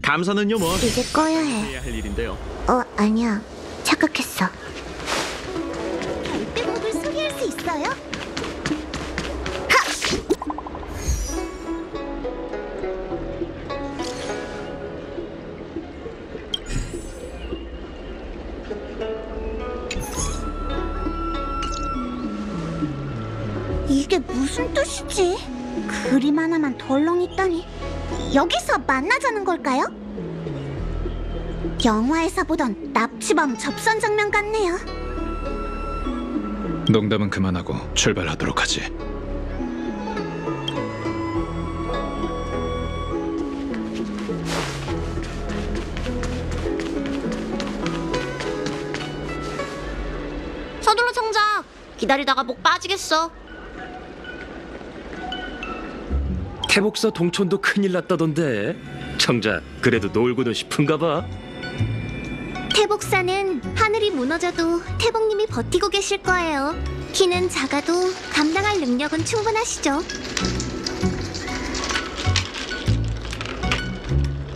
감사는요 뭐 이제 꺼야 해. 해야 할 일인데요. 아니야. 착각했어. 별빛목을 소리할 수 있어요? 이게 무슨 뜻이지? 그림 하나만 덜렁 있다니. 여기서 만나자는 걸까요? 영화에서 보던 납치범 접선 장면 같네요. 농담은 그만하고 출발하도록 하지. 서둘러 청작. 기다리다가 목 빠지겠어. 태복사 동촌도 큰일 났다던데. 청자, 그래도 놀고도 싶은가 봐. 태복사는 하늘이 무너져도 태복님이 버티고 계실 거예요. 키는 작아도 감당할 능력은 충분하시죠.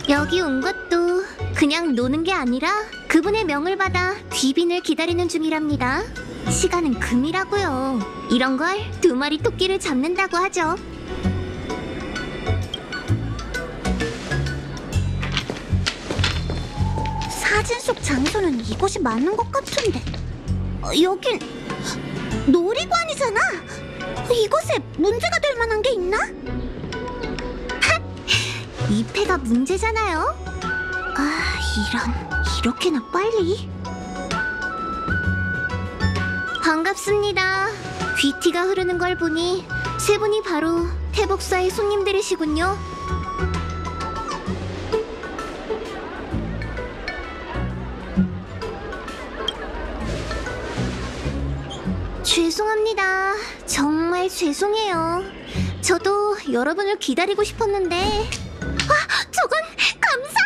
여기 온 것도 그냥 노는 게 아니라 그분의 명을 받아 귀빈을 기다리는 중이랍니다. 시간은 금이라고요. 이런 걸 2마리 토끼를 잡는다고 하죠. 사진 속 장소는 이곳이 맞는 것 같은데. 여긴 놀이관이잖아. 이곳에 문제가 될 만한 게 있나? 핫! 이 패가 문제잖아요. 이렇게나 빨리. 반갑습니다. 귀티가 흐르는 걸 보니 세 분이 바로 태복사의 손님들이시군요. 죄송합니다. 정말 죄송해요. 저도 여러분을 기다리고 싶었는데. 저건 감사!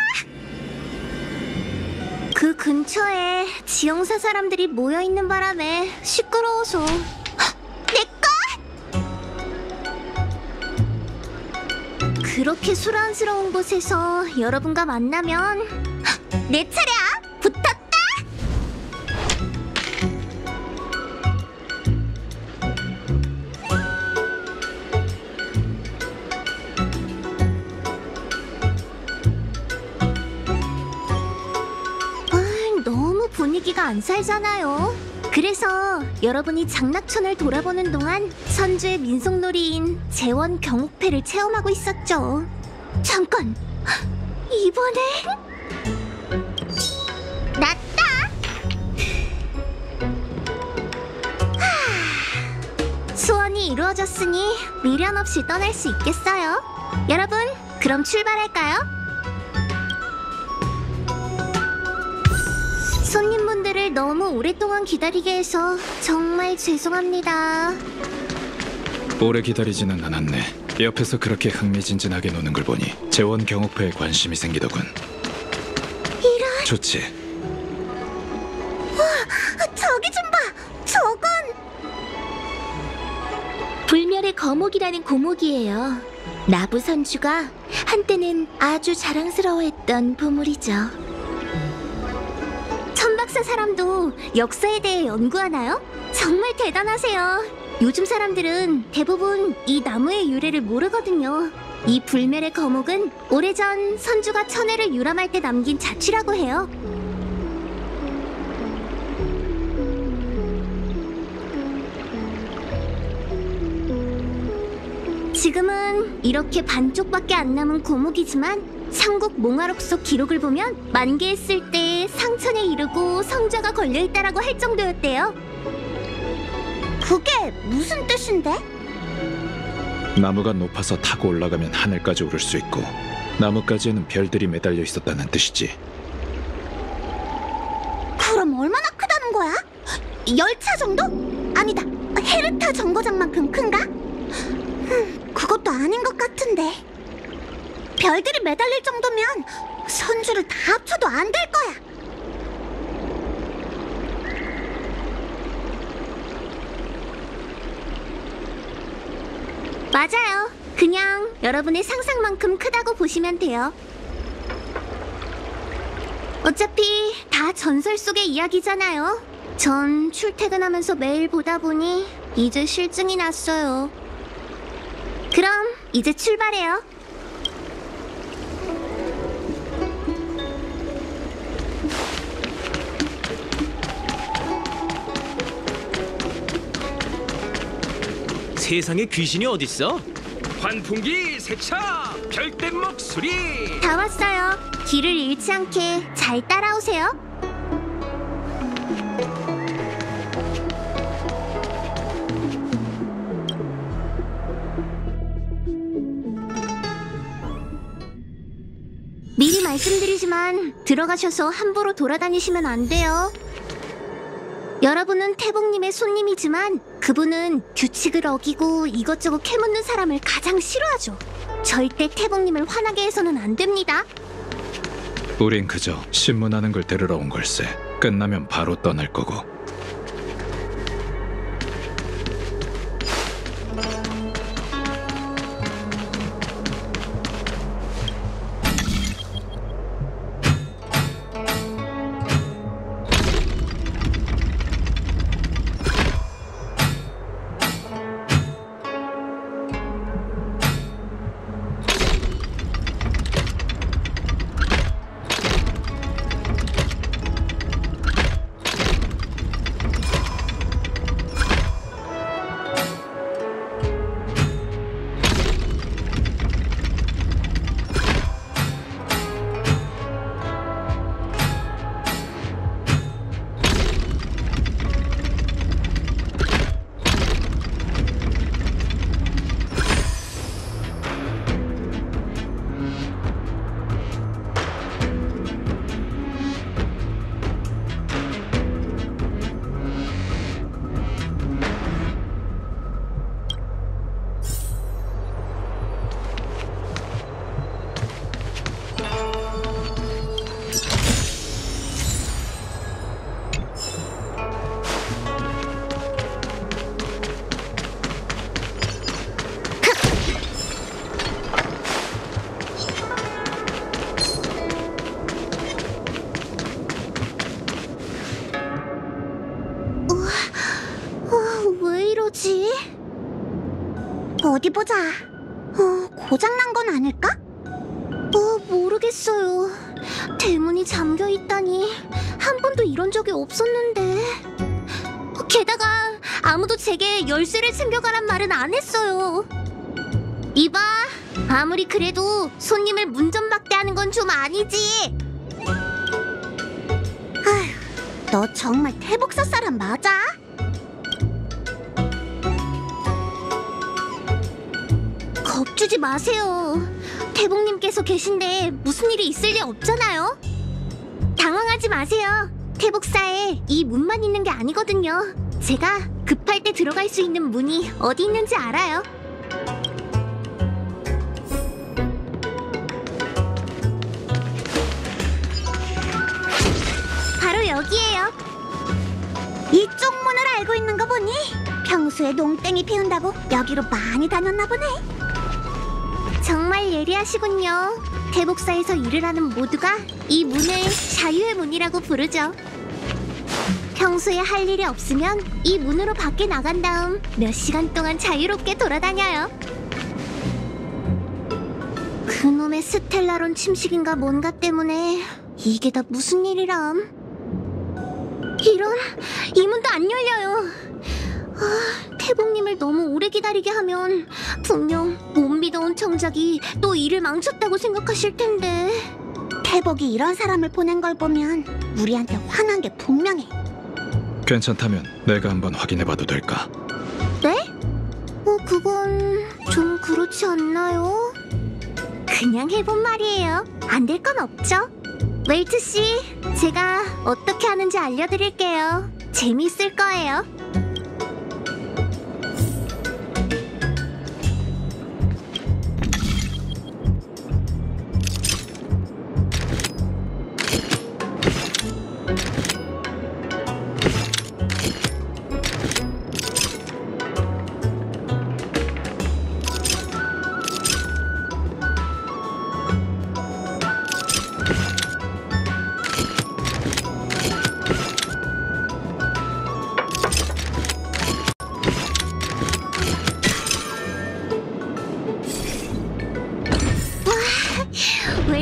그 근처에 지형사 사람들이 모여있는 바람에 시끄러워서. 내 거! 그렇게 소란스러운 곳에서 여러분과 만나면 내 차례야! 붙었다! 너무 분위기가 안 살잖아요. 그래서 여러분이 장락천을 돌아보는 동안 선주의 민속놀이인 재원 경옥패를 체험하고 있었죠. 잠깐! 이번엔 났다! 소원이 이루어졌으니 미련 없이 떠날 수 있겠어요. 여러분, 그럼 출발할까요? 손님분들을 너무 오랫동안 기다리게 해서 정말 죄송합니다. 오래 기다리지는 않았네. 옆에서 그렇게 흥미진진하게 노는 걸 보니 재원 경옥패에 관심이 생기더군. 이런... 좋지. 저기 좀 봐! 저건... 불멸의 거목이라는 고목이에요. 나부 선주가 한때는 아주 자랑스러워했던 보물이죠. 천박사 사람도 역사에 대해 연구하나요? 정말 대단하세요. 요즘 사람들은 대부분 이 나무의 유래를 모르거든요. 이 불멸의 거목은 오래전 선주가 천혜를 유람할 때 남긴 자취라고 해요. 지금은 이렇게 반쪽밖에 안 남은 고목이지만 삼국 몽화록 속 기록을 보면 만개했을 때 상천에 이르고 성좌가 걸려있다라고 할 정도였대요. 그게 무슨 뜻인데? 나무가 높아서 타고 올라가면 하늘까지 오를 수 있고 나뭇가지에는 별들이 매달려 있었다는 뜻이지. 그럼 얼마나 크다는 거야? 열차 정도? 아니다, 헤르타 정거장만큼 큰가? 그것도 아닌 것 같은데. 별들이 매달릴 정도면 선주를 다 합쳐도 안 될 거야. 맞아요. 그냥 여러분의 상상만큼 크다고 보시면 돼요. 어차피 다 전설 속의 이야기잖아요. 전 출퇴근하면서 매일 보다 보니 이제 실증이 났어요. 그럼 이제 출발해요. 세상에 귀신이 어딨어? 환풍기 세차 별된 목소리. 다 왔어요. 길을 잃지 않게 잘 따라오세요. 미리 말씀드리지만 들어가셔서 함부로 돌아다니시면 안 돼요. 여러분은 태복님의 손님이지만 그분은 규칙을 어기고 이것저것 캐묻는 사람을 가장 싫어하죠. 절대 태복님을 화나게 해서는 안 됩니다. 우린 그저 신문하는 걸 들으러 온 걸세. 끝나면 바로 떠날 거고. 왜 이러지? 어디 보자. 고장난 건 아닐까? 모르겠어요. 대문이 잠겨 있다니 한 번도 이런 적이 없었는데. 게다가 아무도 제게 열쇠를 챙겨가란 말은 안 했어요. 이봐, 아무리 그래도 손님을 문전박대하는 건 좀 아니지. 아휴, 너 정말 태복사 사람 맞아? 겁주지 마세요. 태복님께서 계신데 무슨 일이 있을 리 없잖아요. 당황하지 마세요. 태복사에 이 문만 있는 게 아니거든요. 제가 급할 때 들어갈 수 있는 문이 어디 있는지 알아요. 바로 여기예요. 이쪽 문을 알고 있는 거 보니 평소에 농땡이 피운다고 여기로 많이 다녔나 보네. 정말 예리하시군요. 태복사에서 일을 하는 모두가 이 문을 자유의 문이라고 부르죠. 평소에 할 일이 없으면 이 문으로 밖에 나간 다음 몇 시간 동안 자유롭게 돌아다녀요. 그놈의 스텔라론 침식인가 뭔가 때문에 이게 다 무슨 일이람. 이런, 이 문도 안 열려요. 태복님을 너무 오래 기다리게 하면 분명 못 믿어온 청작이 또 일을 망쳤다고 생각하실 텐데. 태복이 이런 사람을 보낸 걸 보면 우리한테 화난 게 분명해. 괜찮다면 내가 한번 확인해봐도 될까? 네? 그건 좀 그렇지 않나요? 그냥 해본 말이에요. 안 될 건 없죠. 웨이트 씨, 제가 어떻게 하는지 알려드릴게요. 재미있을 거예요.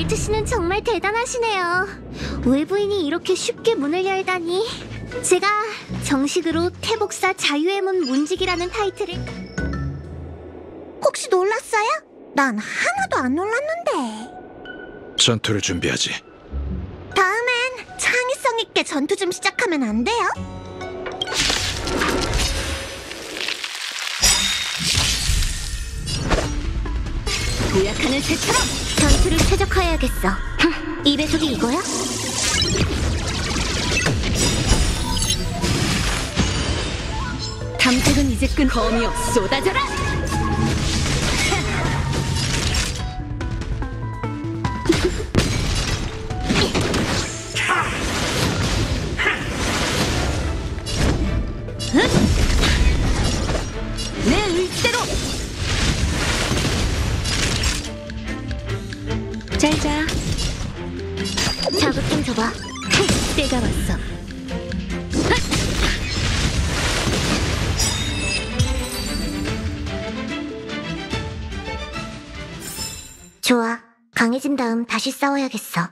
웰트 씨는 정말 대단하시네요. 외부인이 이렇게 쉽게 문을 열다니. 제가 정식으로 태복사 자유의 문 문직이라는 타이틀을. 혹시 놀랐어요? 난 하나도 안 놀랐는데. 전투를 준비하지. 다음엔 창의성 있게 전투 좀 시작하면 안 돼요? 도약하는 새처럼 전투를 최적화해야겠어. 이 배속이 이거야? 탐색은 이제 끝. 거미여 쏟아져라! 내 의지대로! 잘 자. 자극 좀 줘봐. 때가 왔어. 좋아. 강해진 다음 다시 싸워야겠어.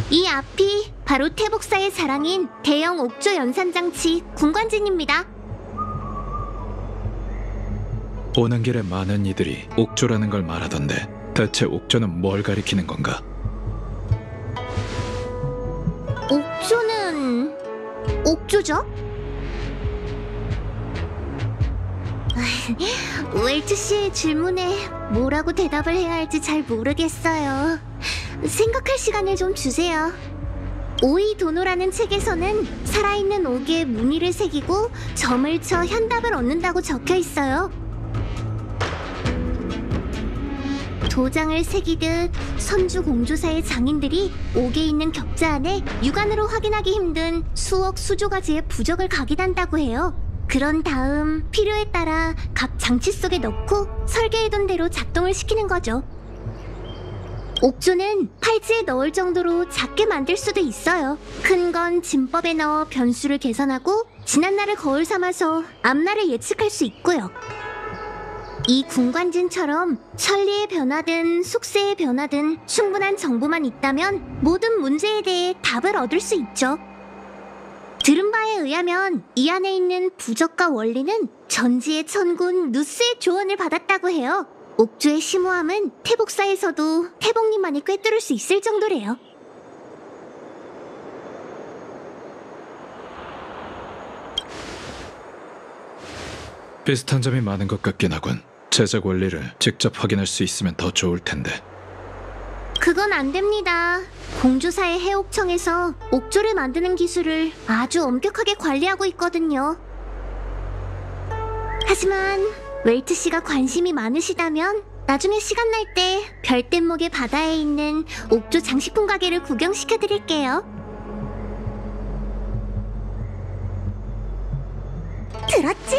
이 앞이 바로 태복사의 자랑인 대형 옥조 연산장치 군관진입니다. 오는 길에 많은 이들이 옥조라는 걸 말하던데 대체 옥조는 뭘 가리키는 건가? 옥조는... 옥조죠? 웰트 씨의 질문에 뭐라고 대답을 해야 할지 잘 모르겠어요. 생각할 시간을 좀 주세요. 오이도노라는 책에서는 살아있는 옥에 무늬를 새기고 점을 쳐 현답을 얻는다고 적혀 있어요. 도장을 새기듯 선주 공조사의 장인들이 옥에 있는 격자 안에 육안으로 확인하기 힘든 수억 수조 가지의 부적을 각인한다고 해요. 그런 다음 필요에 따라 각 장치 속에 넣고 설계해둔 대로 작동을 시키는 거죠. 옥조는 팔찌에 넣을 정도로 작게 만들 수도 있어요. 큰 건 진법에 넣어 변수를 계산하고 지난날을 거울 삼아서 앞날을 예측할 수 있고요. 이 군관진처럼 천리의 변화든 속세의 변화든 충분한 정보만 있다면 모든 문제에 대해 답을 얻을 수 있죠. 들은 바에 의하면 이 안에 있는 부적과 원리는 전지의 천군 누스의 조언을 받았다고 해요. 옥조의 심오함은 태복사에서도 태복님만이 꿰뚫을 수 있을 정도래요. 비슷한 점이 많은 것 같긴 하군. 제작 원리를 직접 확인할 수 있으면 더 좋을 텐데. 그건 안 됩니다. 공조사의 해옥청에서 옥조를 만드는 기술을 아주 엄격하게 관리하고 있거든요. 하지만 웰트 씨가 관심이 많으시다면 나중에 시간 날 때 별뗏목의 바다에 있는 옥조 장식품 가게를 구경시켜 드릴게요. 들었지?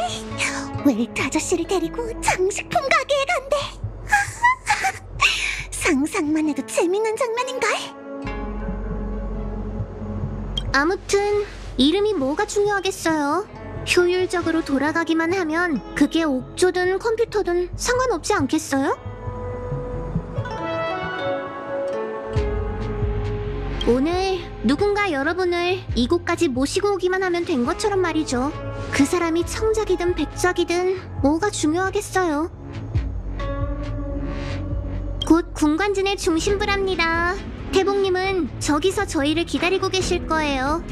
웰트 아저씨를 데리고 장식품 가게에 간대. 상상만 해도 재밌는 장면인걸? 아무튼 이름이 뭐가 중요하겠어요. 효율적으로 돌아가기만 하면 그게 옥조든 컴퓨터든 상관없지 않겠어요? 오늘 누군가 여러분을 이곳까지 모시고 오기만 하면 된 것처럼 말이죠. 그 사람이 청작이든 백작이든 뭐가 중요하겠어요. 곧 군관진의 중심부랍니다. 태복님은 저기서 저희를 기다리고 계실 거예요.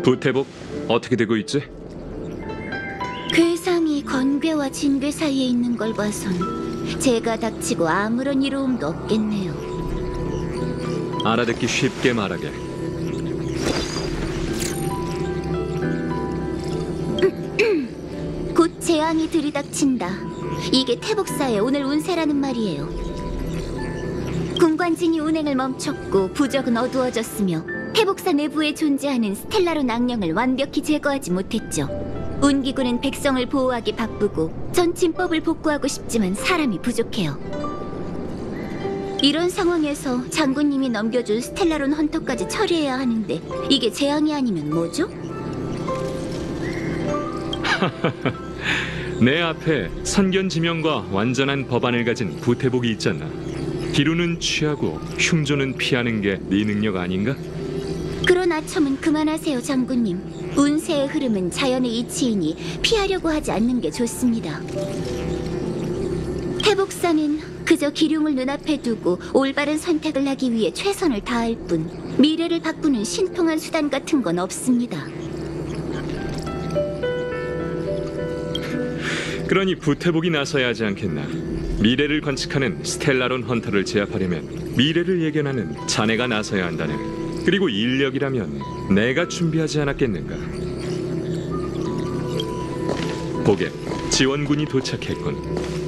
부태복 어떻게 되고 있지? 괴상이 건괴와 진괴 사이에 있는 걸 봐선 제가 닥치고 아무런 이로움도 없겠네요. 알아듣기 쉽게 말하게. 곧 재앙이 들이닥친다. 이게 태복사의 오늘 운세라는 말이에요. 군관진이 운행을 멈췄고 부적은 어두워졌으며 태복사 내부에 존재하는 스텔라론 악령을 완벽히 제거하지 못했죠. 운기군은 백성을 보호하기 바쁘고 전 진법을 복구하고 싶지만 사람이 부족해요. 이런 상황에서 장군님이 넘겨준 스텔라론 헌터까지 처리해야 하는데 이게 재앙이 아니면 뭐죠? 내 앞에 선견지명과 완전한 법안을 가진 부태복이 있잖아. 기루는 취하고 흉조는 피하는 게 네 능력 아닌가? 그런 아첨은 그만하세요, 장군님. 운세의 흐름은 자연의 이치이니 피하려고 하지 않는 게 좋습니다. 태복사는 그저 기륭을 눈앞에 두고 올바른 선택을 하기 위해 최선을 다할 뿐 미래를 바꾸는 신통한 수단 같은 건 없습니다. 그러니 부태복이 나서야 하지 않겠나. 미래를 관측하는 스텔라론 헌터를 제압하려면 미래를 예견하는 자네가 나서야 한다네. 그리고 인력이라면 내가 준비하지 않았겠는가. 보게, 지원군이 도착했군.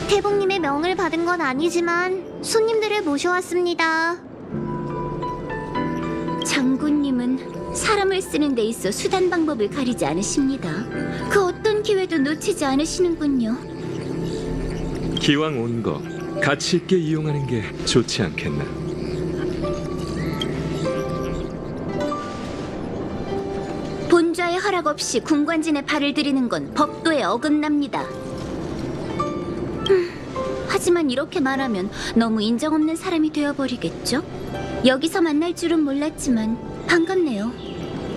태복님의 명을 받은 건 아니지만 손님들을 모셔왔습니다. 장군님은 사람을 쓰는 데 있어 수단 방법을 가리지 않으십니다. 그 어떤 기회도 놓치지 않으시는군요. 기왕 온 거 가치 있게 이용하는 게 좋지 않겠나. 본좌의 허락 없이 군관진에 발을 들이는 건 법도에 어긋납니다. 하지만 이렇게 말하면 너무 인정 없는 사람이 되어버리겠죠? 여기서 만날 줄은 몰랐지만 반갑네요.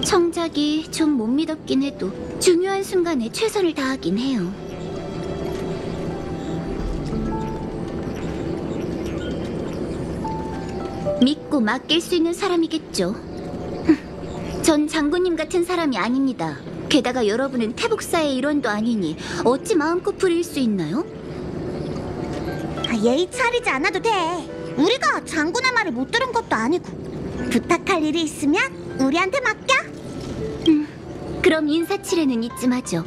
청작이 좀 못 믿었긴 해도 중요한 순간에 최선을 다하긴 해요. 믿고 맡길 수 있는 사람이겠죠. 전 장군님 같은 사람이 아닙니다. 게다가 여러분은 태복사의 일원도 아니니 어찌 마음껏 부릴 수 있나요? 예의 차리지 않아도 돼. 우리가 장군의 말을 못 들은 것도 아니고. 부탁할 일이 있으면 우리한테 맡겨. 그럼 인사치레는 이쯤 하죠.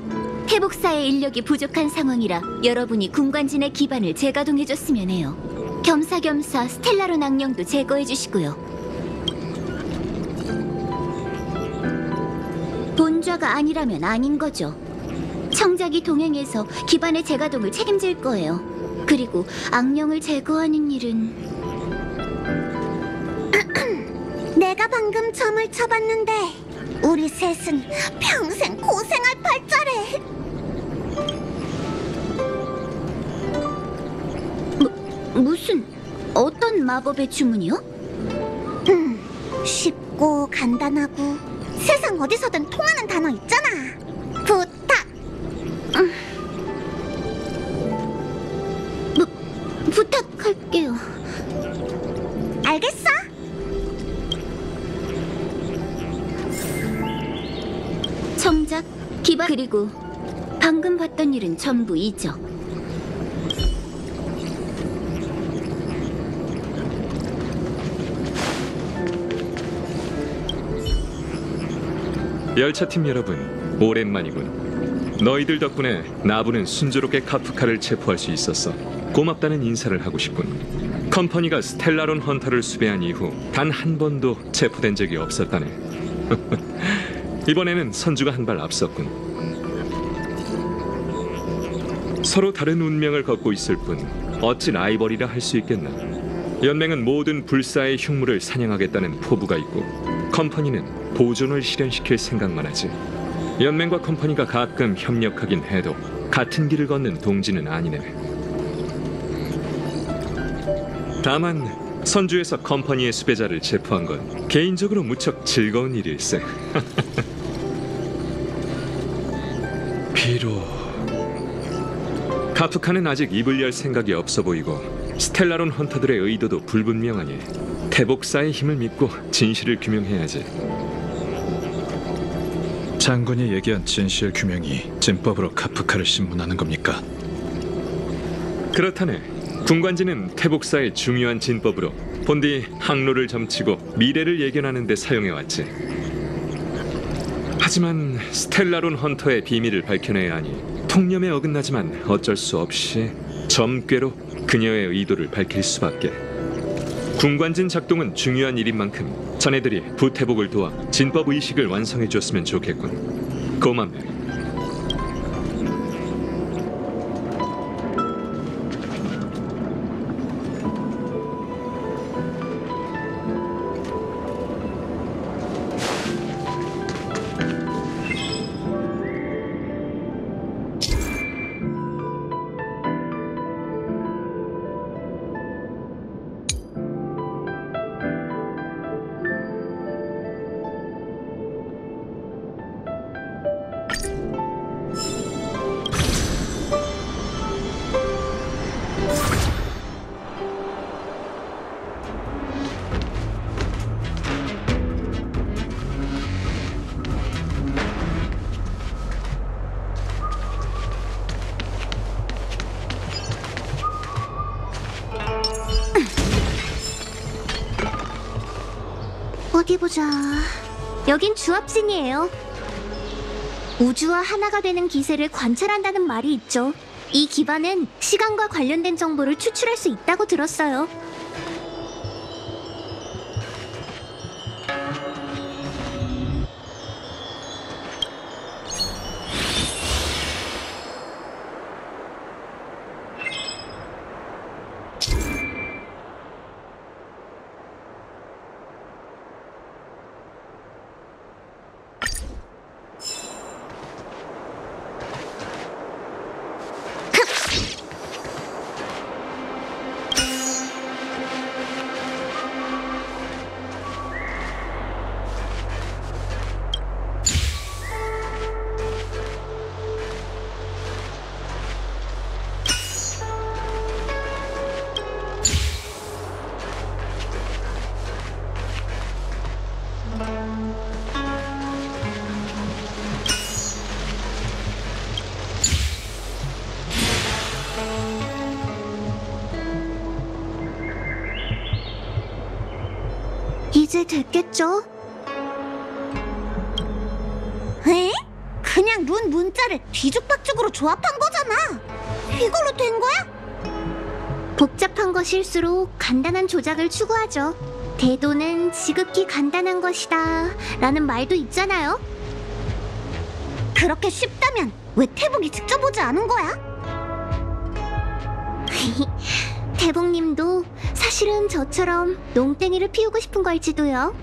태복사의 인력이 부족한 상황이라 여러분이 군관진의 기반을 재가동해줬으면 해요. 겸사겸사 스텔라론 악령도 제거해주시고요. 본좌가 아니라면 아닌 거죠. 청작이 동행해서 기반의 재가동을 책임질 거예요. 그리고 악령을 제거하는 일은 내가 방금 점을 쳐봤는데 우리 셋은 평생 고생할 팔자래. 무슨 어떤 마법의 주문이요? 쉽고 간단하고 세상 어디서든 통하는 단어 있잖아. 부탁. 부탁할게요. 알겠어? 청작, 기반 그리고 방금 봤던 일은 전부 잊어. 열차팀 여러분, 오랜만이군. 너희들 덕분에 나부는 순조롭게 카프카를 체포할 수 있었어. 고맙다는 인사를 하고 싶군. 컴퍼니가 스텔라론 헌터를 수배한 이후 단 한 번도 체포된 적이 없었다네. 이번에는 선주가 한 발 앞섰군. 서로 다른 운명을 걷고 있을 뿐 어찌 라이벌이라 할 수 있겠나. 연맹은 모든 불사의 흉물을 사냥하겠다는 포부가 있고 컴퍼니는 보존을 실현시킬 생각만 하지. 연맹과 컴퍼니가 가끔 협력하긴 해도 같은 길을 걷는 동지는 아니네. 다만 선주에서 컴퍼니의 수배자를 체포한 건 개인적으로 무척 즐거운 일일세. 비록 카프카는 아직 입을 열 생각이 없어 보이고 스텔라론 헌터들의 의도도 불분명하니 태복사의 힘을 믿고 진실을 규명해야지. 장군이 얘기한 진실 규명이 진법으로 카프카를 신문하는 겁니까? 그렇다네. 군관지는 태복사의 중요한 진법으로 본디 항로를 점치고 미래를 예견하는 데 사용해왔지. 하지만 스텔라론 헌터의 비밀을 밝혀내야 하니 통념에 어긋나지만 어쩔 수 없이 점괘로 그녀의 의도를 밝힐 수밖에. 군관진 작동은 중요한 일인 만큼 자네들이 부태복을 도와 진법 의식을 완성해 주었으면 좋겠군. 고맙네. 어디 보자. 여긴 주합진이에요. 우주와 하나가 되는 기세를 관찰한다는 말이 있죠. 이 기반은 시간과 관련된 정보를 추출할 수 있다고 들었어요. 이제 됐겠죠? 에? 그냥 룬 문자를 뒤죽박죽으로 조합한 거잖아. 이걸로 된 거야? 복잡한 것일수록 간단한 조작을 추구하죠. 대도는 지극히 간단한 것이다 라는 말도 있잖아요. 그렇게 쉽다면 왜 태복이 직접 오지 않은 거야? 태복님도 사실은 저처럼 농땡이를 피우고 싶은 걸지도요.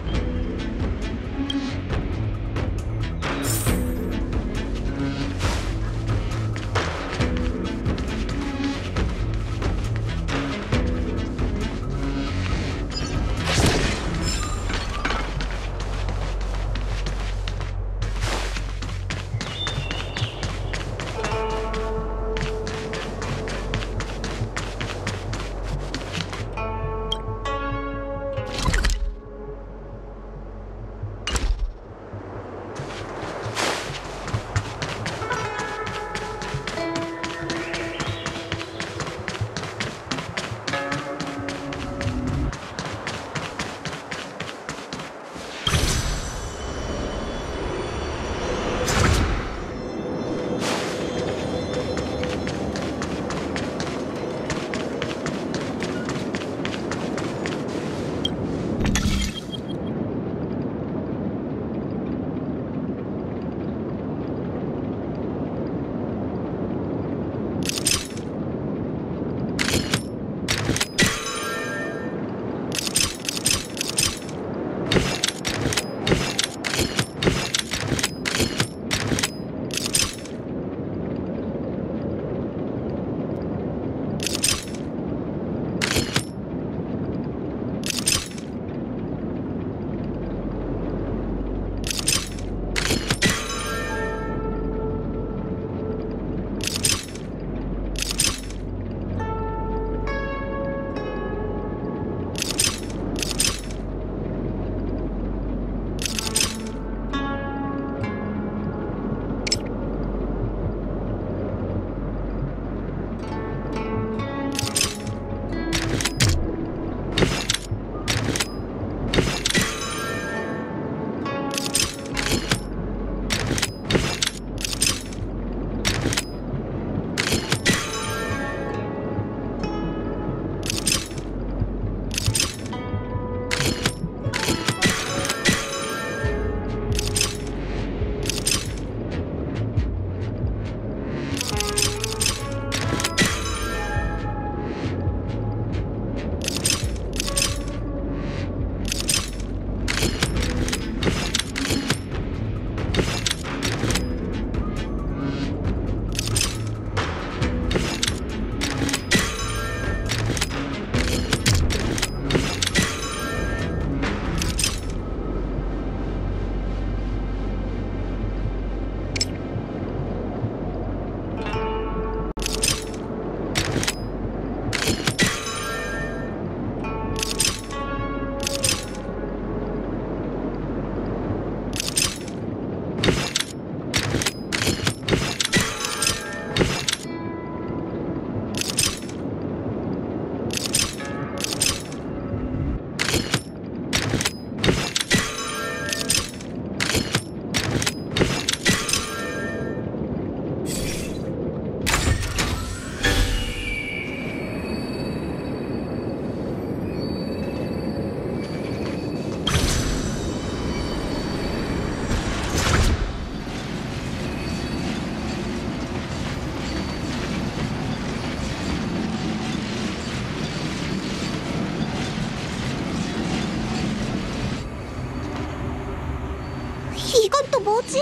저거 뭐지?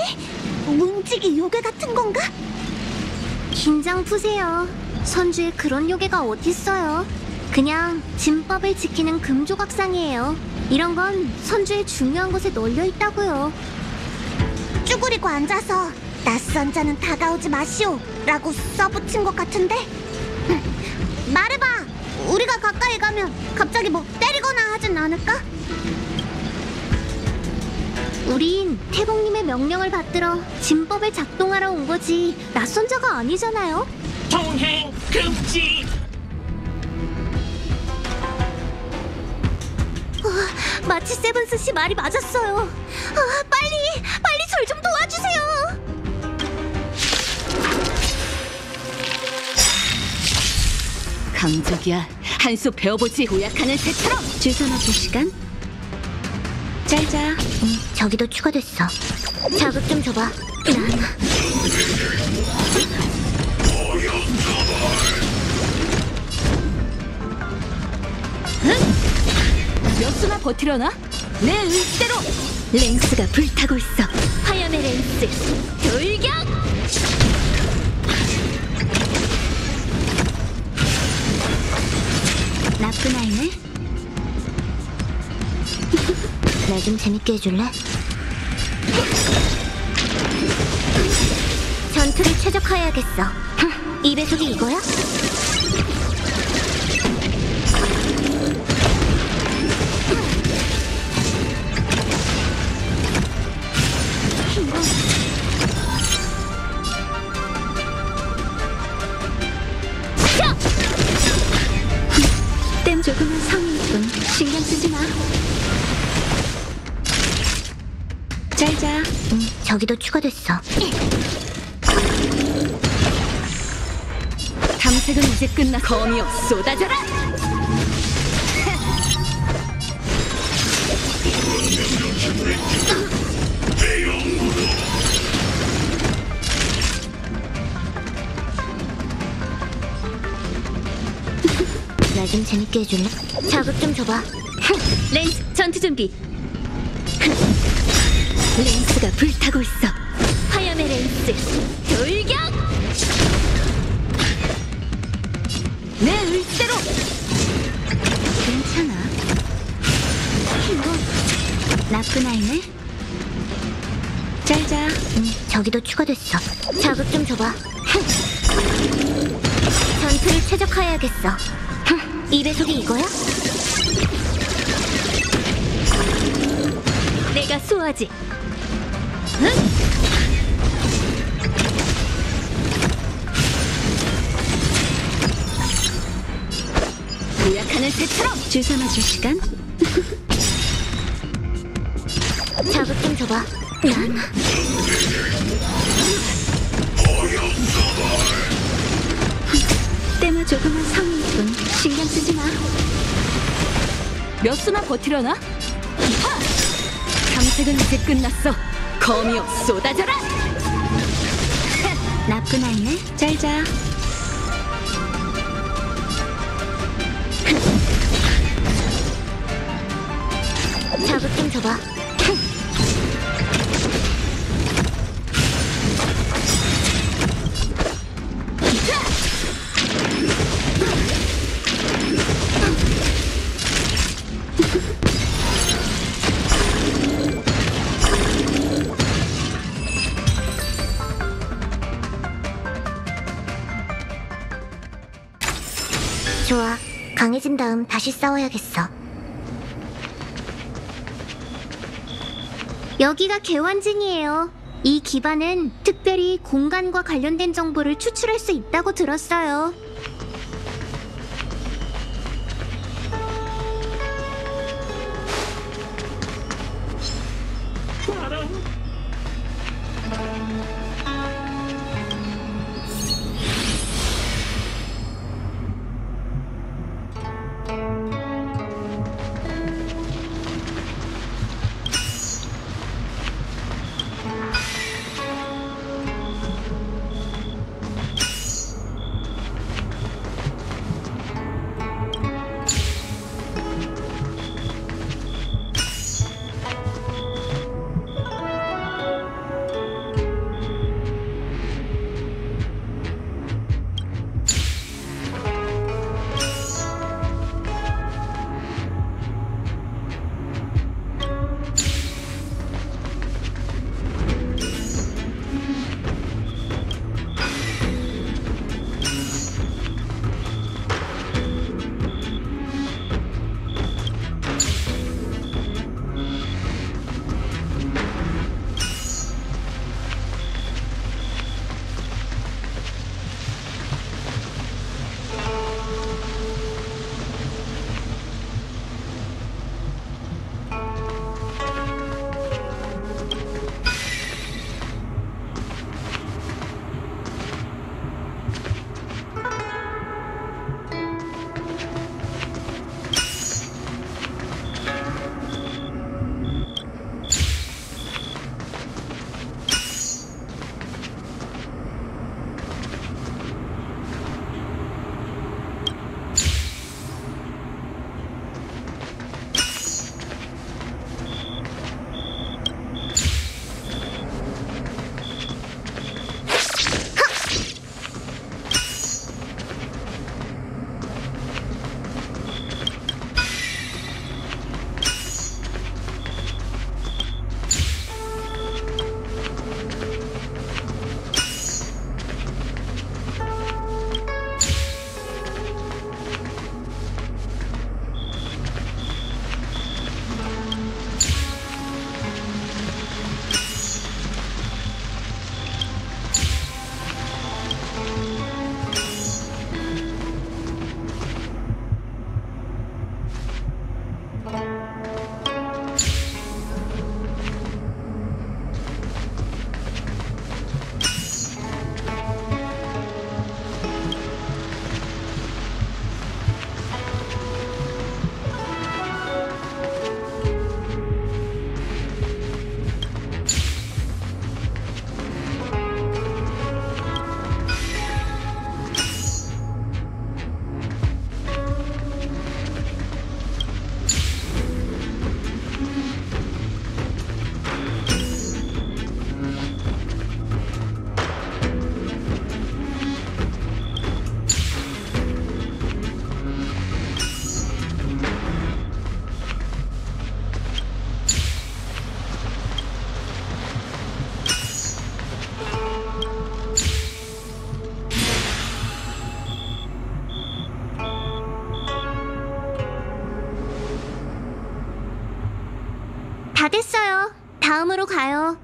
움직이 요괴 같은 건가? 긴장 푸세요. 선주에 그런 요괴가 어딨어요. 그냥 진법을 지키는 금조각상이에요. 이런 건 선주의 중요한 곳에 널려 있다고요. 쭈그리고 앉아서 낯선 자는 다가오지 마시오 라고 써붙인 것 같은데? 말해봐. 우리가 가까이 가면 갑자기 뭐 때리거나 하진 않을까? 우린 태봉님의 명령을 받들어 진법을 작동하러 온 거지 낯선 자가 아니잖아요. 동행 금지. 마치 세븐스 씨 말이 맞았어요. 빨리 절 좀 도와주세요. 강적이야. 한 수 배워보지. 도약하는 새처럼. 주사 맞을 시간. 짤자. 저기도 추가됐어. 자극 좀 줘봐. 몇 수나 버티려나? 내 의지대로. 랭스가 불타고 있어. 화염의 랭스. 돌격. 나쁜 아이네. 나 좀 재밌게 해줄래? 전투를 최적화해야겠어. 이 배속이 이거야? 땜 조금은 성의일 뿐 신경 쓰지 마. 짤자. 저기도 추가됐어. 탐색은 이제 끝나. 거미여 쏟아져라. 나 좀 재밌게 해줄래? 자극 좀 줘봐. 렌스 전투 준비. 렌스가 불타고 있어. 화염의 렌스 돌격. 내 의지대로. 괜찮아. 나쁜 아이네. 짤자. 저기도 추가됐어. 자극 좀 줘봐. 전투를 최적화해야겠어. 이 배속이 이거야? 내가 쏘아지. 도약하는 새처럼. 주사 맞을 시간. 자극 좀 줘봐. 때마 조금은 성의일 뿐 신경 쓰지 마. 몇 수나 버티려나? 하! 탐색은 이제 끝났어. 거미여 쏟아져라. 나쁜 아이네. 짤자. 자극 좀 줘봐. 좋아. 강해진 다음 다시 싸워야겠어. 여기가 개환증이에요. 이 기반은 특별히 공간과 관련된 정보를 추출할 수 있다고 들었어요. 다 됐어요. 다음으로 가요.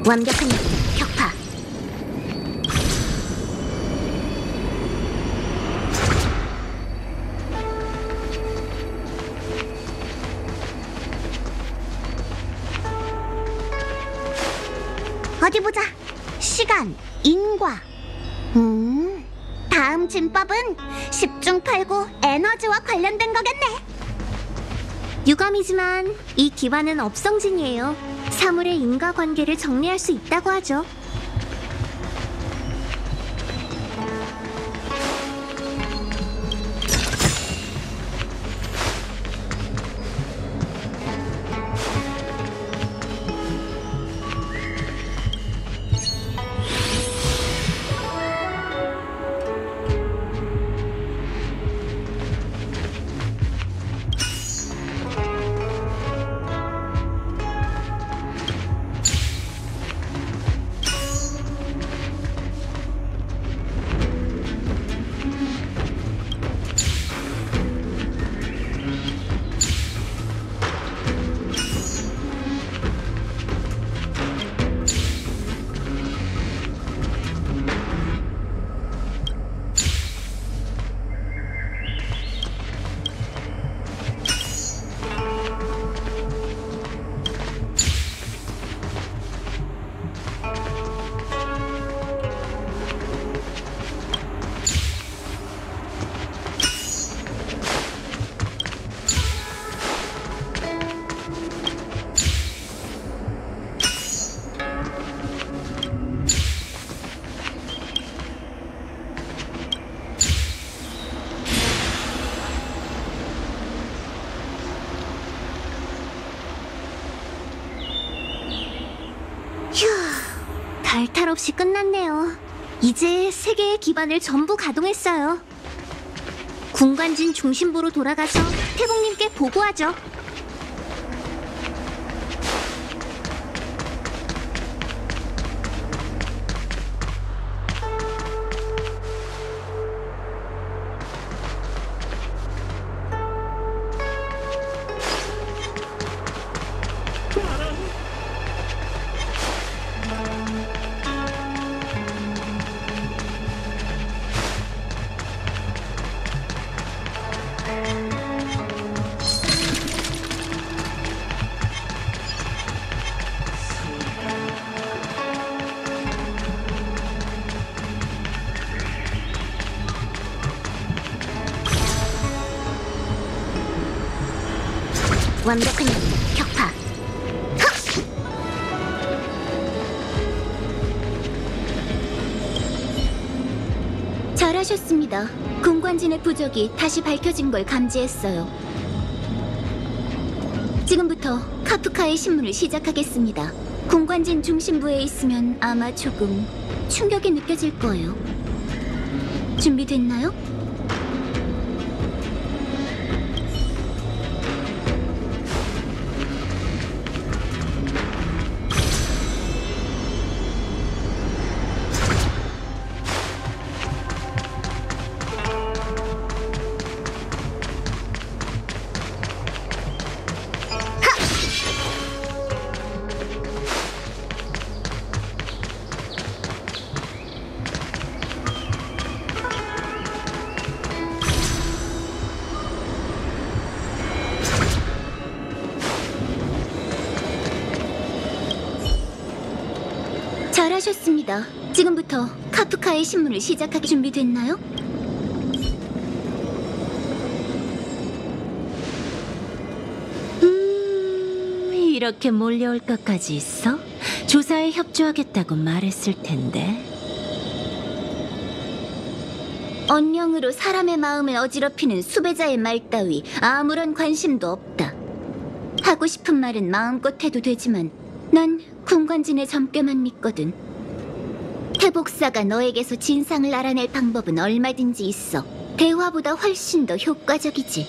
완벽한 격파. 어디 보자. 시간, 인과. 다음 진법은 10중 8구 에너지와 관련된 거겠네. 유감이지만 이 기반은 업성진이에요. 사물의 인과관계를 정리할 수 있다고 하죠. 달탈 없이 끝났네요. 이제 세 개의 기반을 전부 가동했어요. 군관진 중심부로 돌아가서 태국님께 보고하죠. 완벽한 격파. 잘하셨습니다. 공관진의 부적이 다시 밝혀진 걸 감지했어요. 지금부터 카프카의 신문을 시작하겠습니다. 공관진 중심부에 있으면 아마 조금 충격이 느껴질 거예요. 준비됐나요? 잘하셨습니다. 지금부터 카프카의 신문을 시작하기 준비됐나요? 이렇게 몰려올 것까지 있어? 조사에 협조하겠다고 말했을 텐데. 언령으로 사람의 마음을 어지럽히는 수배자의 말 따위 아무런 관심도 없다. 하고 싶은 말은 마음껏 해도 되지만 난 군관진의 점괘만 믿거든. 태복사가 너에게서 진상을 알아낼 방법은 얼마든지 있어. 대화보다 훨씬 더 효과적이지.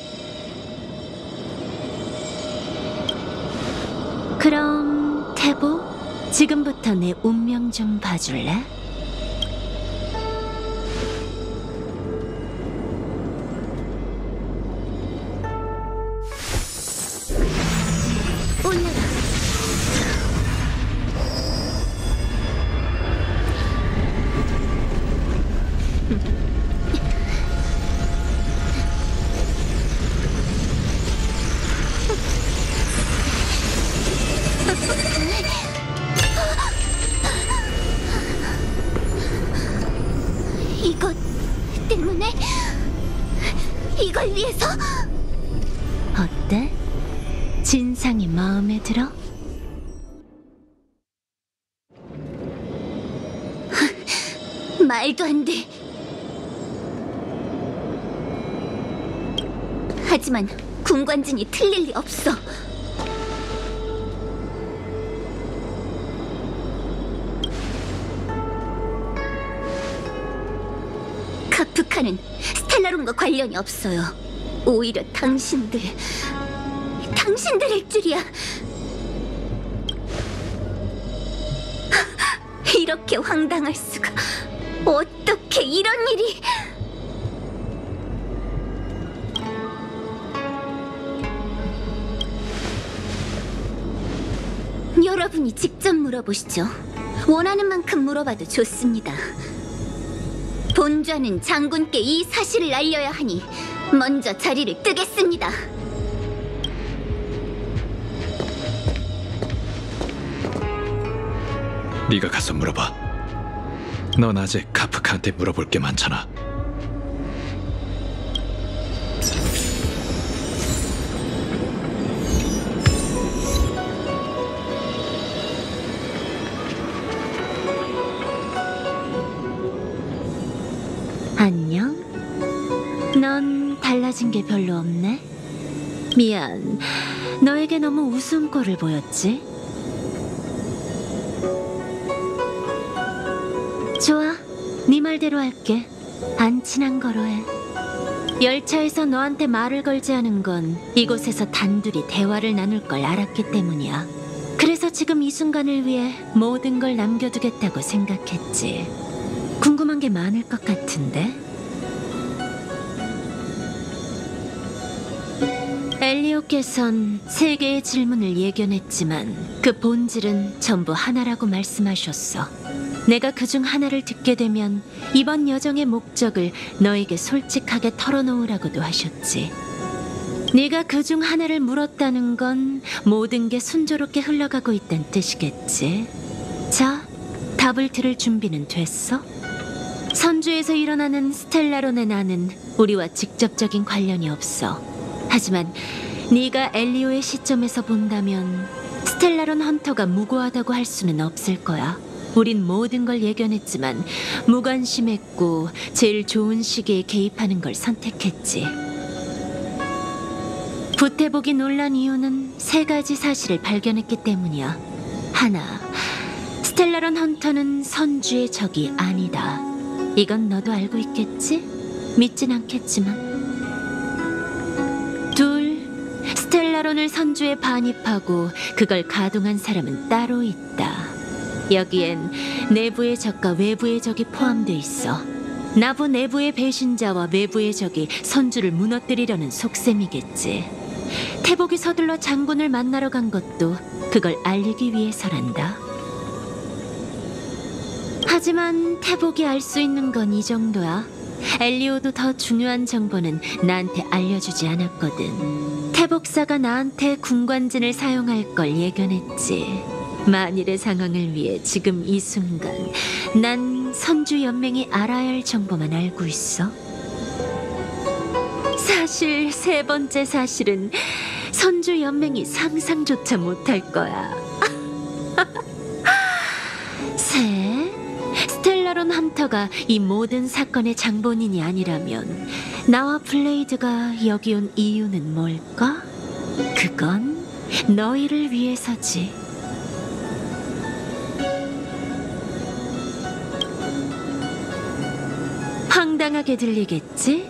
그럼 태보, 지금부터 내 운명 좀 봐줄래? 올려라. 때문에 이걸 위해서? 어때? 진상이 마음에 들어? 말도 안 돼. 하지만 군관진이 틀릴 리 없어. 카프카는 스텔라론과 관련이 없어요. 오히려 당신들일 줄이야. 이렇게 황당할 수가. 어떻게 이런 일이. 여러분이 직접 물어보시죠. 원하는 만큼 물어봐도 좋습니다. 본좌는 장군께 이 사실을 알려야 하니 먼저 자리를 뜨겠습니다. 네가 가서 물어봐. 넌 아직 카프카한테 물어볼 게 많잖아. 안녕? 넌 달라진 게 별로 없네? 미안, 너에게 너무 웃음꼴을 보였지? 좋아, 네 말대로 할게. 안 친한 거로 해. 열차에서 너한테 말을 걸지 않은 건 이곳에서 단둘이 대화를 나눌 걸 알았기 때문이야. 그래서 지금 이 순간을 위해 모든 걸 남겨두겠다고 생각했지. 궁금한 게 많을 것 같은데? 엘리오께선 3개의 질문을 예견했지만 그 본질은 전부 하나라고 말씀하셨어. 내가 그중 하나를 듣게 되면 이번 여정의 목적을 너에게 솔직하게 털어놓으라고도 하셨지. 네가 그중 하나를 물었다는 건 모든 게 순조롭게 흘러가고 있다는 뜻이겠지. 자, 답을 들을 준비는 됐어? 선주에서 일어나는 스텔라론의 난은 우리와 직접적인 관련이 없어. 하지만 네가 엘리오의 시점에서 본다면 스텔라론 헌터가 무고하다고 할 수는 없을 거야. 우린 모든 걸 예견했지만 무관심했고 제일 좋은 시기에 개입하는 걸 선택했지. 부태복이 놀란 이유는 3가지 사실을 발견했기 때문이야. 하나, 스텔라론 헌터는 선주의 적이 아니다. 이건 너도 알고 있겠지? 믿진 않겠지만. 둘, 스텔라론을 선주에 반입하고 그걸 가동한 사람은 따로 있다. 여기엔 내부의 적과 외부의 적이 포함돼 있어. 나부 내부의 배신자와 외부의 적이 선주를 무너뜨리려는 속셈이겠지. 태복이 서둘러 장군을 만나러 간 것도 그걸 알리기 위해서란다. 하지만 태복이 알 수 있는 건 이 정도야. 엘리오도 더 중요한 정보는 나한테 알려주지 않았거든. 태복사가 나한테 군관진을 사용할 걸 예견했지. 만일의 상황을 위해 지금 이 순간 난 선주 연맹이 알아야 할 정보만 알고 있어. 사실 3번째 사실은 선주 연맹이 상상조차 못할 거야. 셋, 스텔라론 헌터가 이 모든 사건의 장본인이 아니라면 나와 블레이드가 여기 온 이유는 뭘까? 그건 너희를 위해서지. 황당하게 들리겠지?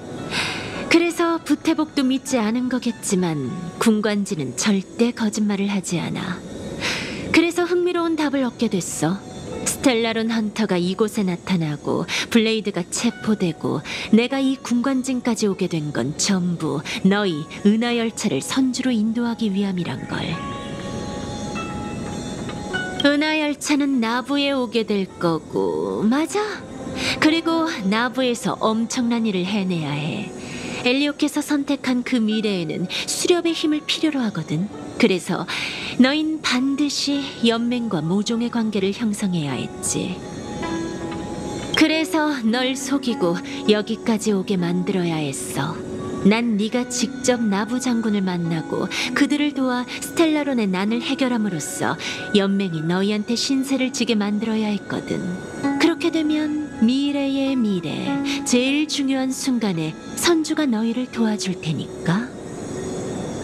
그래서 부태복도 믿지 않은 거겠지만 군관진은 절대 거짓말을 하지 않아. 그래서 흥미로운 답을 얻게 됐어. 스텔라론 헌터가 이곳에 나타나고 블레이드가 체포되고 내가 이 군관진까지 오게 된 건 전부 너희 은하열차를 선주로 인도하기 위함이란 걸. 은하열차는 나부에 오게 될 거고, 맞아. 그리고 나부에서 엄청난 일을 해내야 해. 엘리오께서 선택한 그 미래에는 수렵의 힘을 필요로 하거든. 그래서 너흰 반드시 연맹과 모종의 관계를 형성해야 했지. 그래서 그래서 널 속이고 여기까지 오게 만들어야 했어. 난 네가 직접 나부 장군을 만나고 그들을 도와 스텔라론의 난을 해결함으로써 연맹이 너희한테 신세를 지게 만들어야 했거든. 그렇게 되면 미래의 미래, 제일 중요한 순간에 선주가 너희를 도와줄 테니까.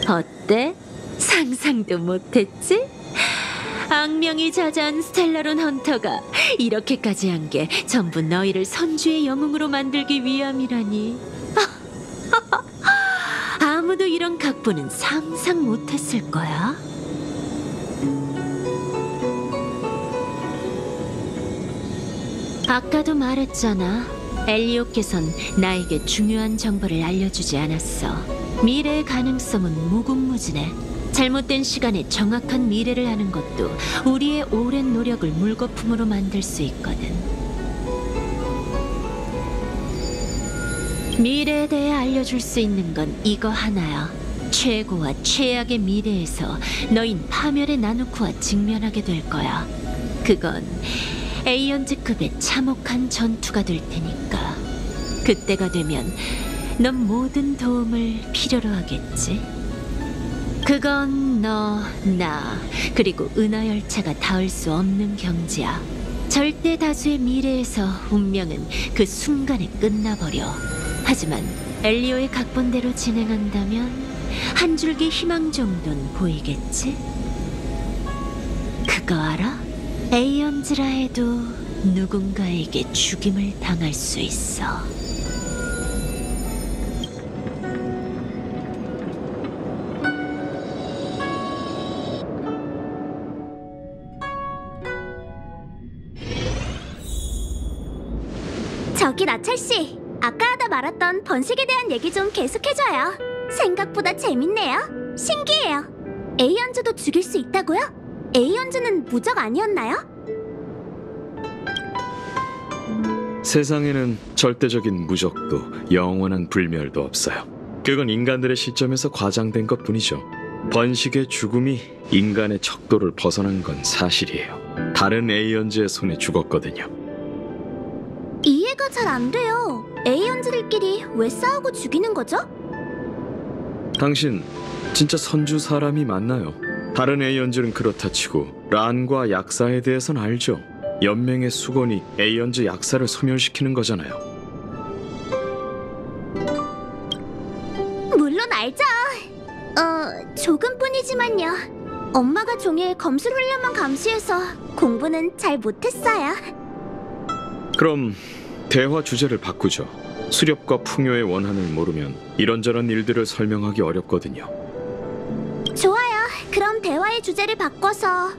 어때? 상상도 못했지? 악명이 자자한 스텔라론 헌터가 이렇게까지 한 게 전부 너희를 선주의 영웅으로 만들기 위함이라니. 아무도 이런 각본은 상상 못했을 거야. 아까도 말했잖아. 엘리오께선 나에게 중요한 정보를 알려주지 않았어. 미래의 가능성은 무궁무진해. 잘못된 시간에 정확한 미래를 아는 것도 우리의 오랜 노력을 물거품으로 만들 수 있거든. 미래에 대해 알려줄 수 있는 건 이거 하나야. 최고와 최악의 미래에서 너흰 파멸의 나누쿠와 직면하게 될 거야. 그건 에이언즈급의 참혹한 전투가 될 테니까. 그때가 되면 넌 모든 도움을 필요로 하겠지. 그건 너, 나, 그리고 은하열차가 닿을 수 없는 경지야. 절대 다수의 미래에서 운명은 그 순간에 끝나버려. 하지만 엘리오의 각본대로 진행한다면 한 줄기 희망 정도는 보이겠지? 그거 알아? 에이언즈라 해도 누군가에게 죽임을 당할 수 있어. 저기 나철씨, 아까 하다 말았던 번식에 대한 얘기 좀 계속해줘요. 생각보다 재밌네요. 신기해요. 에이언즈도 죽일 수 있다고요? 에이언즈는 무적 아니었나요? 세상에는 절대적인 무적도 영원한 불멸도 없어요. 그건 인간들의 시점에서 과장된 것뿐이죠. 번식의 죽음이 인간의 척도를 벗어난 건 사실이에요. 다른 에이언즈의 손에 죽었거든요. 이해가 잘 안 돼요. 에이언즈들끼리 왜 싸우고 죽이는 거죠? 당신 진짜 선주 사람이 맞나요? 다른 에이언즈는 그렇다 치고 란과 약사에 대해선 알죠? 연맹의 수건이 에이언즈 약사를 소멸시키는 거잖아요. 물론 알죠. 조금뿐이지만요. 엄마가 종일 검술 훈련만 감시해서 공부는 잘 못했어요. 그럼 대화 주제를 바꾸죠. 수렵과 풍요의 원한을 모르면 이런저런 일들을 설명하기 어렵거든요. 좋아요. 그럼 대화의 주제를 바꿔서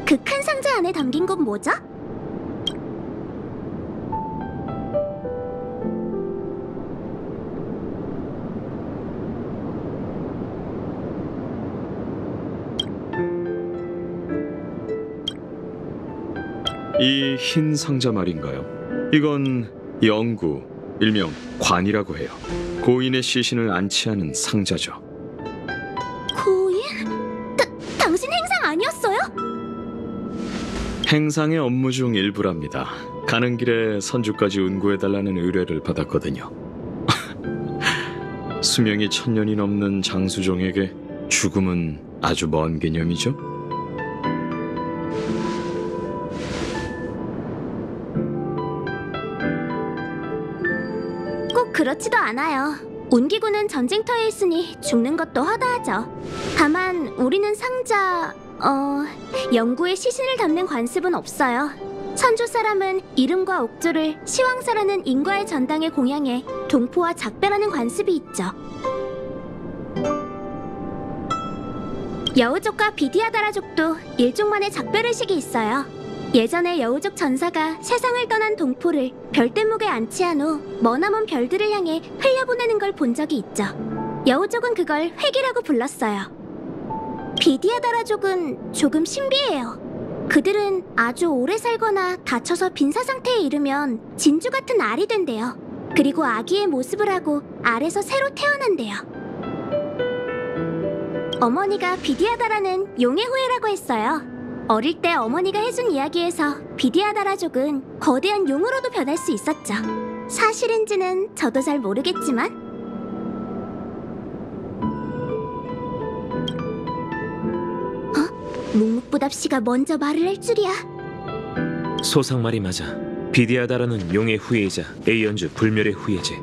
그 큰 상자 안에 담긴 건 뭐죠? 이 흰 상자 말인가요? 이건 영구, 일명 관이라고 해요. 고인의 시신을 안치하는 상자죠. 고인? 당신 행상 아니었어요? 행상의 업무 중 일부랍니다. 가는 길에 선주까지 운구해달라는 의뢰를 받았거든요. 수명이 1000년이 넘는 장수종에게 죽음은 아주 먼 개념이죠? 꼭 그렇지도 않아요. 운기구는 전쟁터에 있으니 죽는 것도 허다하죠. 다만 우리는 상자... 영구의 시신을 담는 관습은 없어요. 선조 사람은 이름과 옥조를 시황사라는 인과의 전당에 공양해 동포와 작별하는 관습이 있죠. 여우족과 비디아다라족도 일종만의 작별의식이 있어요. 예전에 여우족 전사가 세상을 떠난 동포를 별대목에 안치한 후 머나먼 별들을 향해 흘려보내는 걸 본 적이 있죠. 여우족은 그걸 회기라고 불렀어요. 비디아다라족은 조금 신비해요. 그들은 아주 오래 살거나 다쳐서 빈사 상태에 이르면 진주 같은 알이 된대요. 그리고 아기의 모습을 하고 알에서 새로 태어난대요. 어머니가 비디아다라는 용의 후예라고 했어요. 어릴 때 어머니가 해준 이야기에서 비디아다라족은 거대한 용으로도 변할 수 있었죠. 사실인지는 저도 잘 모르겠지만 묵묵부답 씨가 먼저 말을 할 줄이야. 소상 말이 맞아. 비디아다라는 용의 후예이자 에이언주 불멸의 후예지.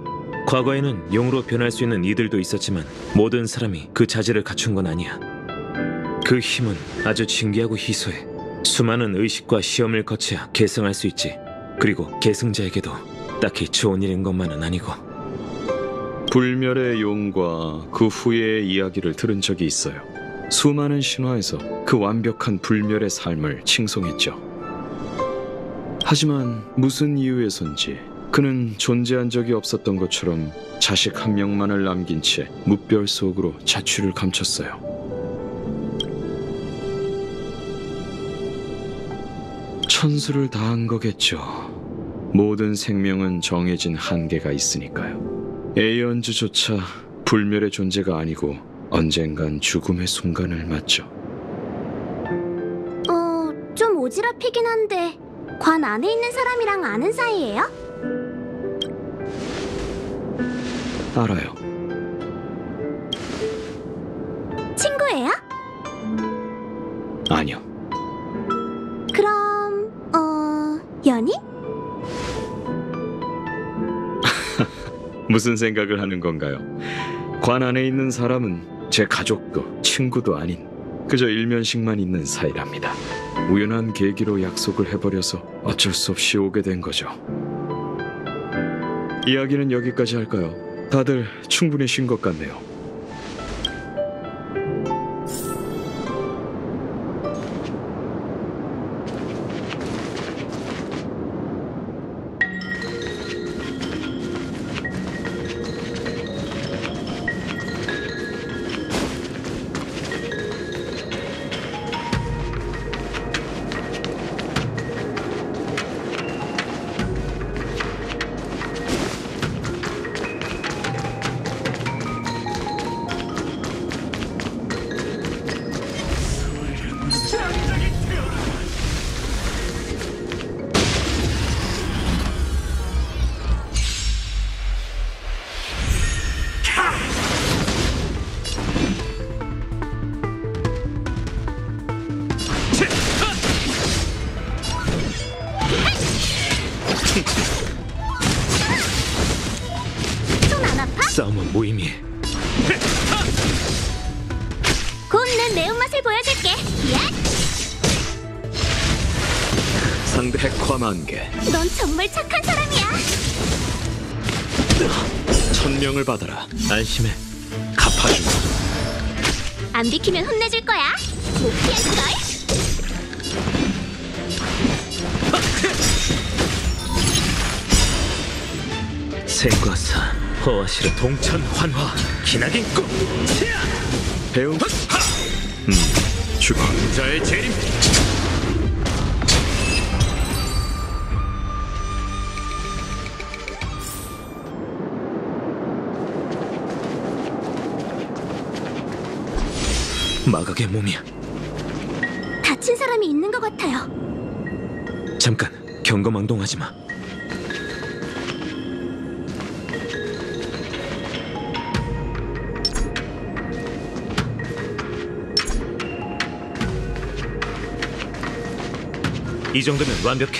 과거에는 용으로 변할 수 있는 이들도 있었지만 모든 사람이 그 자질을 갖춘 건 아니야. 그 힘은 아주 신기하고 희소해. 수많은 의식과 시험을 거쳐야 계승할 수 있지. 그리고 계승자에게도 딱히 좋은 일인 것만은 아니고. 불멸의 용과 그 후예의 이야기를 들은 적이 있어요. 수많은 신화에서 그 완벽한 불멸의 삶을 칭송했죠. 하지만 무슨 이유에선지 그는 존재한 적이 없었던 것처럼 자식 한 명만을 남긴 채 무별 속으로 자취를 감췄어요. 천수를 다한 거겠죠. 모든 생명은 정해진 한계가 있으니까요. 에이언즈조차 불멸의 존재가 아니고 언젠간 죽음의 순간을 맞죠. 좀 오지랖이긴 한데 관 안에 있는 사람이랑 아는 사이예요? 알아요. 친구예요? 아니요. 그럼 연인? 무슨 생각을 하는 건가요? 관 안에 있는 사람은 제 가족도 친구도 아닌 그저 일면식만 있는 사이랍니다. 우연한 계기로 약속을 해버려서 어쩔 수 없이 오게 된 거죠. 이야기는 여기까지 할까요? 다들 충분히 쉰 것 같네요. 손 안 아파? 싸움은 무의미해. 곧 내 매운맛을 보여줄게. 야! 상대 핵화 만개 넌 정말 착한 사람이야. 1000명을 받아라. 안심해. 갚아주마. 안 비키면 혼내줄 거야. 못 피할걸? 생과사 허와시르 동천 환화 기나긴 꿈. 배움 주광자의 재림. 마각의 몸이야. 다친 사람이 있는 것 같아요. 잠깐 경거망동하지 마. 이 정도면 완벽해.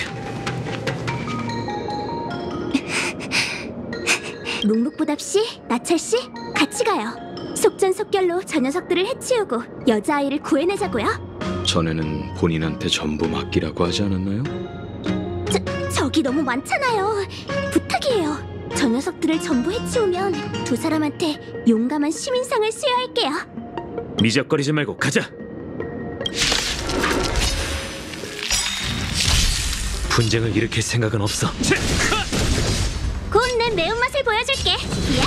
묵묵부답씨, 나철씨, 같이 가요. 속전속결로 저 녀석들을 해치우고 여자아이를 구해내자고요. 전에는 본인한테 전부 맡기라고 하지 않았나요? 저기 너무 많잖아요. 부탁이에요. 저 녀석들을 전부 해치우면 두 사람한테 용감한 시민상을 수여할게요. 미적거리지 말고 가자. 분쟁을 일으킬 생각은 없어. 곧 내 매운맛을 보여줄게. 야!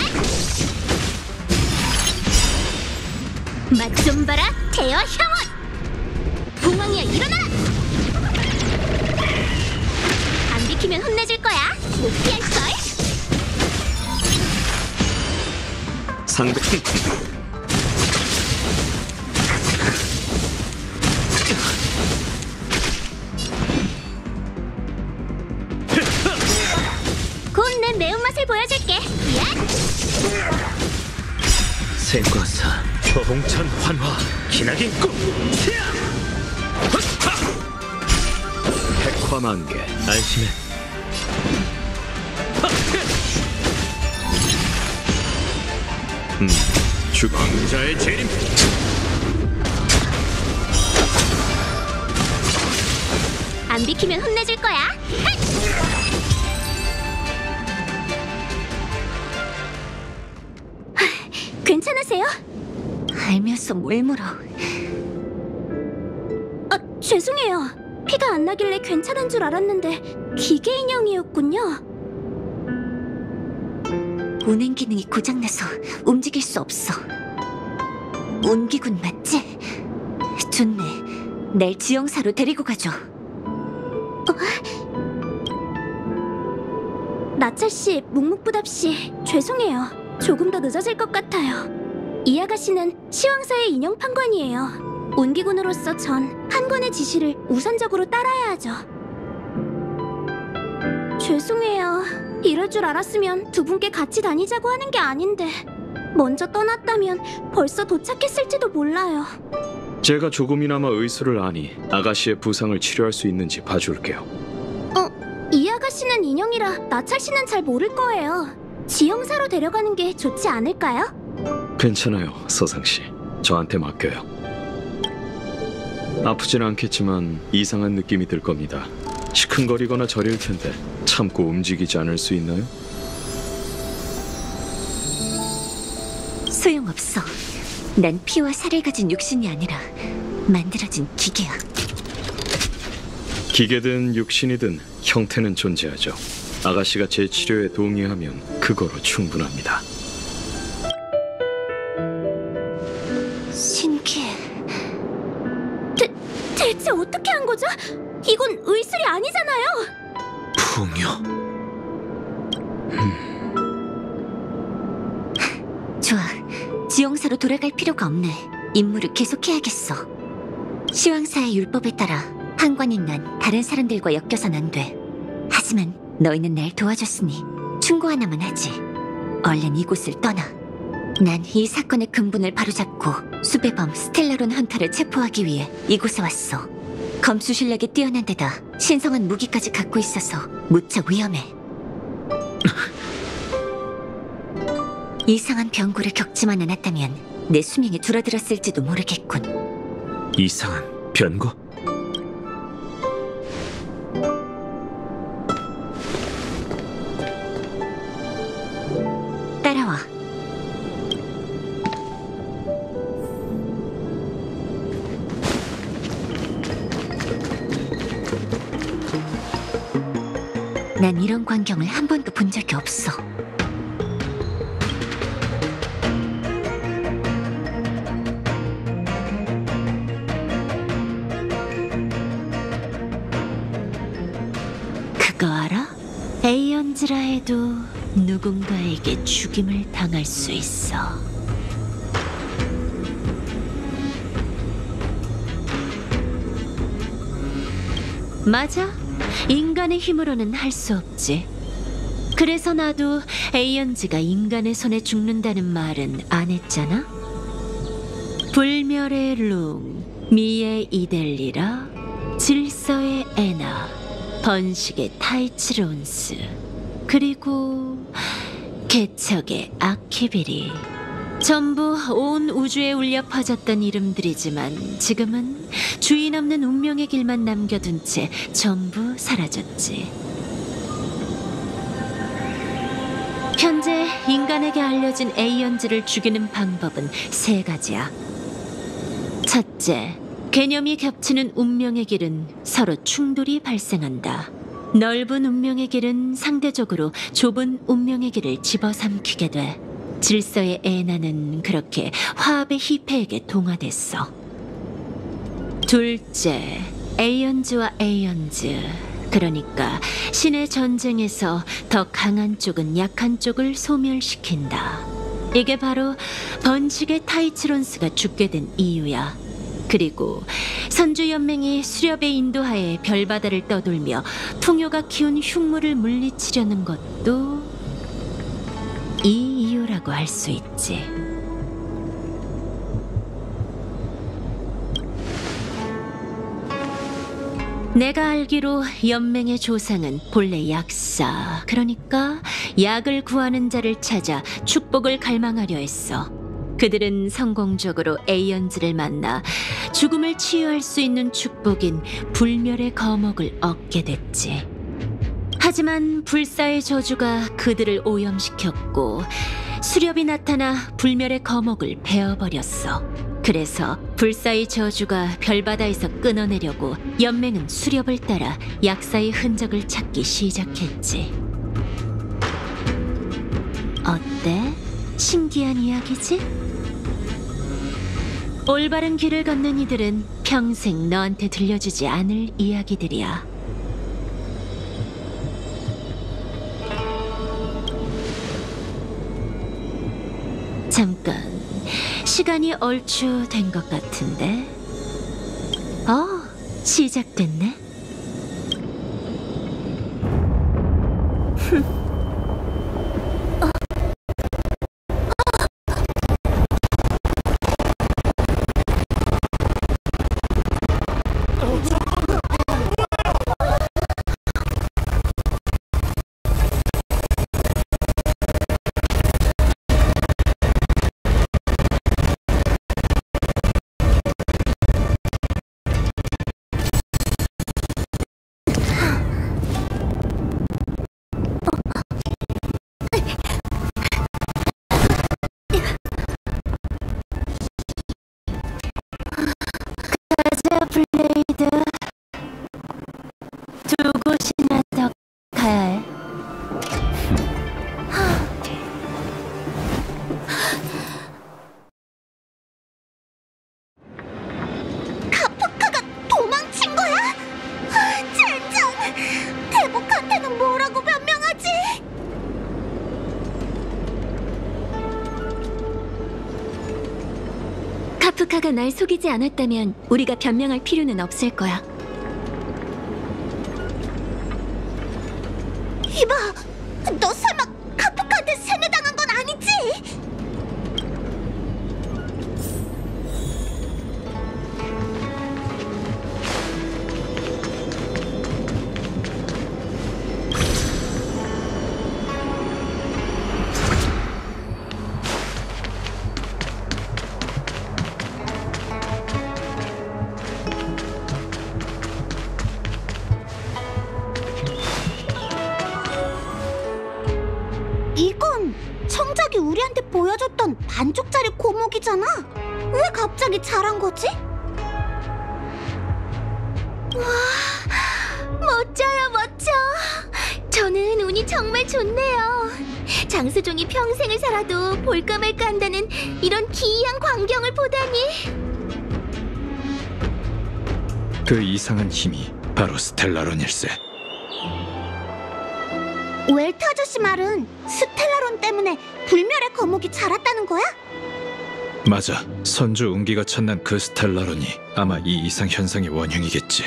맛 좀 봐라, 태어 형원! 봉황이야, 일어나라! 안 비키면 혼내줄 거야. 못 피할걸? 상대 대과사 홍천 환화 기나긴 꿈 백화만개. 안심해. 주광자의 재림. 안 비키면 혼내줄 거야. 괜찮으세요? 알면서 뭘 물어. 죄송해요. 피가 안 나길래 괜찮은 줄 알았는데 기계 인형이었군요. 운행 기능이 고장나서 움직일 수 없어. 온기군 맞지? 좋네. 날 지형사로 데리고 가죠. 나찰씨, 묵묵부답씨, 죄송해요. 조금 더 늦어질 것 같아요. 이 아가씨는 시황사의 인형 판관이에요. 온기군으로서 전 판관의 지시를 우선적으로 따라야 하죠. 죄송해요. 이럴 줄 알았으면 두 분께 같이 다니자고 하는 게 아닌데 먼저 떠났다면 벌써 도착했을지도 몰라요. 제가 조금이나마 의술을 아니 아가씨의 부상을 치료할 수 있는지 봐줄게요. 이 아가씨는 인형이라 나찰씨는 잘 모를 거예요. 지형사로 데려가는 게 좋지 않을까요? 괜찮아요, 서상씨. 저한테 맡겨요. 아프진 않겠지만 이상한 느낌이 들 겁니다. 시큰거리거나 저릴 텐데 참고 움직이지 않을 수 있나요? 소용없어. 난 피와 살을 가진 육신이 아니라 만들어진 기계야. 기계든 육신이든 형태는 존재하죠. 아가씨가 제 치료에 동의하면 그거로 충분합니다. 신기해. 대체 어떻게 한 거죠? 이건 의술이 아니잖아요. 풍요. 좋아. 지형사로 돌아갈 필요가 없네. 임무를 계속해야겠어. 시황사의 율법에 따라 판관인 난 다른 사람들과 엮여선 안 돼. 하지만 너희는 날 도와줬으니 충고 하나만 하지. 얼른 이곳을 떠나. 난 이 사건의 근본을 바로잡고 수배범 스텔라론 헌터를 체포하기 위해 이곳에 왔어. 검수 실력이 뛰어난 데다 신성한 무기까지 갖고 있어서 무척 위험해. 이상한 병고를 겪지만 않았다면 내 수명이 줄어들었을지도 모르겠군. 이상한 변고? 따라와. 난 이런 광경을 한 번도 본 적이 없어. 그거 알아? 에이언즈라 해도 누군가에게 죽임을 당할 수 있어. 맞아. 인간의 힘으로는 할 수 없지. 그래서 나도 에이언즈가 인간의 손에 죽는다는 말은 안 했잖아. 불멸의 룽, 미의 이델리라, 질서의 에나, 번식의 타이치론스, 그리고 개척의 아키비리. 전부 온 우주에 울려 퍼졌던 이름들이지만 지금은 주인 없는 운명의 길만 남겨둔 채 전부 사라졌지. 현재 인간에게 알려진 에이언즈를 죽이는 방법은 세 가지야. 첫째, 개념이 겹치는 운명의 길은 서로 충돌이 발생한다. 넓은 운명의 길은 상대적으로 좁은 운명의 길을 집어삼키게 돼. 질서의 에나는 그렇게 화합의 히페에게 동화됐어. 둘째, 에이언즈와 에이언즈. 그러니까 신의 전쟁에서 더 강한 쪽은 약한 쪽을 소멸시킨다. 이게 바로 번식의 타이치론스가 죽게 된 이유야. 그리고 선주연맹이 수렵의 인도하에 별바다를 떠돌며 풍요가 키운 흉물을 물리치려는 것도 이 이유라고 할 수 있지. 내가 알기로 연맹의 조상은 본래 약사, 그러니까 약을 구하는 자를 찾아 축복을 갈망하려 했어. 그들은 성공적으로 에이언즈를 만나 죽음을 치유할 수 있는 축복인 불멸의 거목을 얻게 됐지. 하지만 불사의 저주가 그들을 오염시켰고 수렵이 나타나 불멸의 거목을 베어버렸어. 그래서 불사의 저주가 별바다에서 끊어내려고 연맹은 수렵을 따라 약사의 흔적을 찾기 시작했지. 어때? 신기한 이야기지? 올바른 길을 걷는 이들은 평생 너한테 들려주지 않을 이야기들이야. 잠깐, 시간이 얼추 된 것 같은데. 시작됐네. 블레이드, 두 곳이나 더 가야 해. 카프카가 도망친 거야? 젠장! 대복한테는 뭐라고 변명하지? 카프카가 날 속이지 않았다면 우리가 변명할 필요는 없을 거야. 이봐, 너 설마 카프카한테 세뇌당한 건 아니지? 이건 청작이 우리한테 보여줬던 반쪽짜리 고목이잖아. 왜 갑자기 자란 거지? 멋져요, 멋져. 저는 운이 정말 좋네요. 장수종이 평생을 살아도 볼까 말까 한다는 이런 기이한 광경을 보다니. 그 이상한 힘이 바로 스텔라론일세. 웰트 아저씨 말은 스텔라론 때문에 불멸의 거목이 자랐다는 거야? 맞아. 선주 운기가 찬난 그 스텔라론이 아마 이 이상 현상의 원흉이겠지.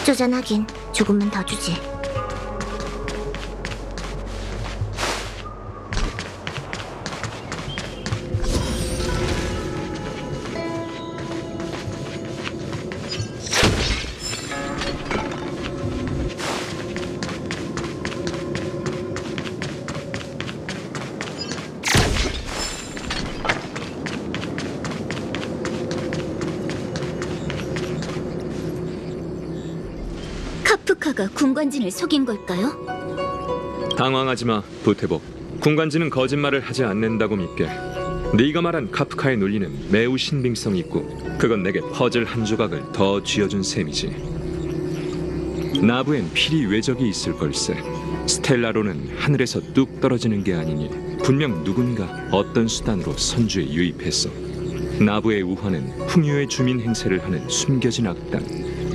쪼잔하긴 조금만 더 주지. 카프카가 군관진을 속인 걸까요? 당황하지 마, 부테복. 군관지는 거짓말을 하지 않는다고 믿게. 네가 말한 카프카의 논리는 매우 신빙성이 있고 그건 내게 퍼즐 한 조각을 더 쥐어준 셈이지. 나부엔 필히 외적이 있을 걸세. 스텔라로는 하늘에서 뚝 떨어지는 게 아니니 분명 누군가 어떤 수단으로 선주에 유입했어. 나부의 우환은 풍요의 주민 행세를 하는 숨겨진 악당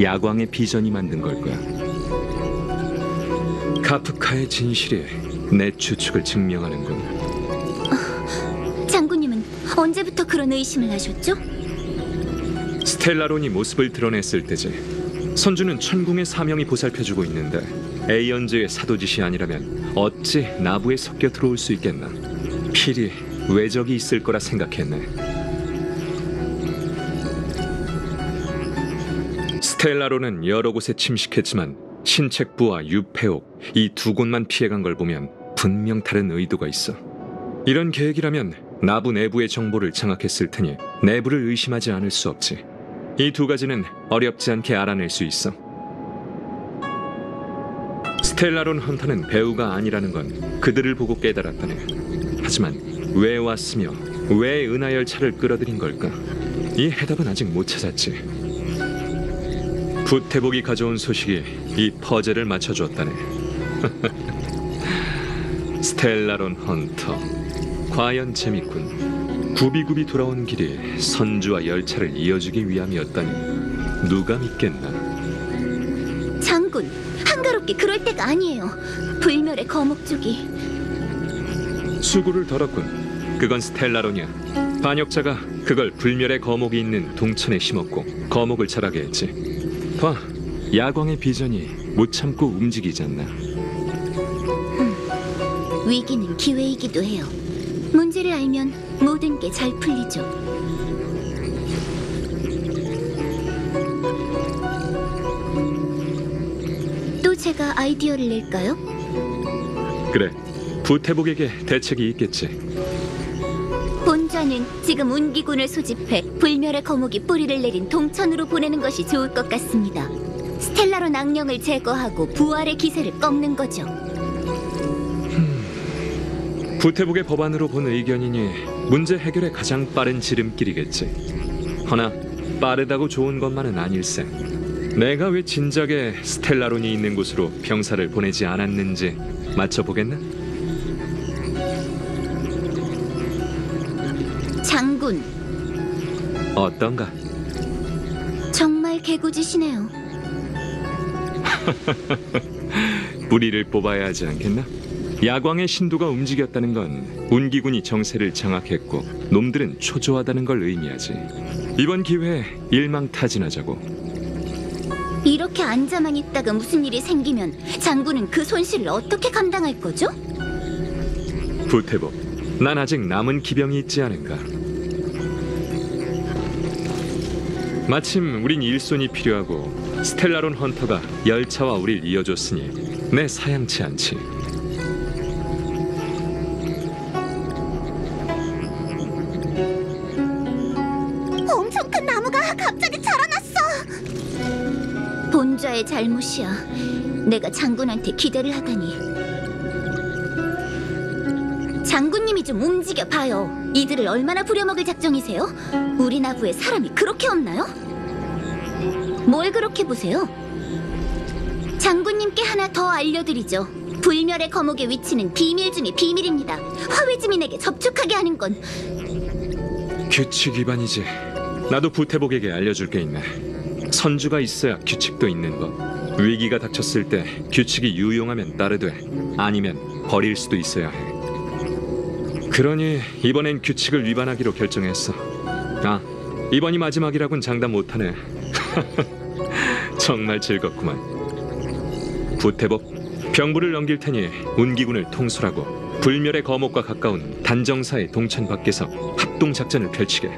야광의 비전이 만든 걸 거야. 카프카의 진실이 내 추측을 증명하는군. 장군님은 언제부터 그런 의심을 하셨죠? 스텔라론이 모습을 드러냈을 때지. 선주는 천궁의 사명이 보살펴주고 있는데 에이언즈의 사도짓이 아니라면 어찌 나부에 섞여 들어올 수 있겠나. 필히 외적이 있을 거라 생각했네. 스텔라론은 여러 곳에 침식했지만 신책부와 유폐옥 이 두 곳만 피해간 걸 보면 분명 다른 의도가 있어. 이런 계획이라면 나부 내부의 정보를 장악했을 테니 내부를 의심하지 않을 수 없지. 이 두 가지는 어렵지 않게 알아낼 수 있어. 스텔라론 헌터는 배우가 아니라는 건 그들을 보고 깨달았다네. 하지만 왜 왔으며 왜 은하열차를 끌어들인 걸까? 이 해답은 아직 못 찾았지. 부태복이 가져온 소식이 이 퍼즐을 맞춰주었다네. 스텔라론 헌터, 과연 재밌군. 굽이굽이 돌아온 길이 선주와 열차를 이어주기 위함이었다니 누가 믿겠나. 장군, 한가롭게 그럴 때가 아니에요. 불멸의 거목 쪽이. 수고를 덜었군. 그건 스텔라론이야. 반역자가 그걸 불멸의 거목이 있는 동천에 심었고 거목을 자라게 했지. 봐, 야광의 비전이 못 참고 움직이지 않나. 위기는 기회이기도 해요. 문제를 알면 모든 게 잘 풀리죠. 또 제가 아이디어를 낼까요? 그래, 부태복에게 대책이 있겠지. 본좌는 지금 운기군을 소집해 불멸의 거목이 뿌리를 내린 동천으로 보내는 것이 좋을 것 같습니다. 스텔라론 악령을 제거하고 부활의 기세를 꺾는 거죠. 부태복의 법안으로 본 의견이니 문제 해결의 가장 빠른 지름길이겠지. 허나 빠르다고 좋은 것만은 아닐세. 내가 왜 진작에 스텔라론이 있는 곳으로 병사를 보내지 않았는지 맞춰보겠나? 장군, 어떤가? 정말 개구지시네요. 뿌리를 뽑아야 하지 않겠나? 야광의 신도가 움직였다는 건 운기군이 정세를 장악했고 놈들은 초조하다는 걸 의미하지. 이번 기회에 일망타진하자고. 이렇게 앉아만 있다가 무슨 일이 생기면 장군은 그 손실을 어떻게 감당할 거죠? 부태복, 난 아직 남은 기병이 있지 않은가? 마침 우린 일손이 필요하고 스텔라론 헌터가 열차와 우릴 이어줬으니 내 사양치 않지. 엄청 큰 나무가 갑자기 자라났어. 본좌의 잘못이야. 내가 장군한테 기대를 하다니. 장군님이 좀 움직여 봐요. 이들을 얼마나 부려먹을 작정이세요? 우리 나부에 사람이 그렇게 없나요? 뭘 그렇게 보세요? 장군님께 하나 더 알려드리죠. 불멸의 거목의 위치는 비밀 중의 비밀입니다. 화웨지민에게 접촉하게 하는 건 규칙 위반이지. 나도 부태복에게 알려줄 게 있네. 선주가 있어야 규칙도 있는 법. 위기가 닥쳤을 때 규칙이 유용하면 따르되 아니면 버릴 수도 있어야 해. 그러니 이번엔 규칙을 위반하기로 결정했어. 아, 이번이 마지막이라곤 장담 못하네. 정말 즐겁구만. 부태복, 병부를 넘길 테니 운기군을 통솔하고 불멸의 거목과 가까운 단정사의 동천 밖에서 합동 작전을 펼치게.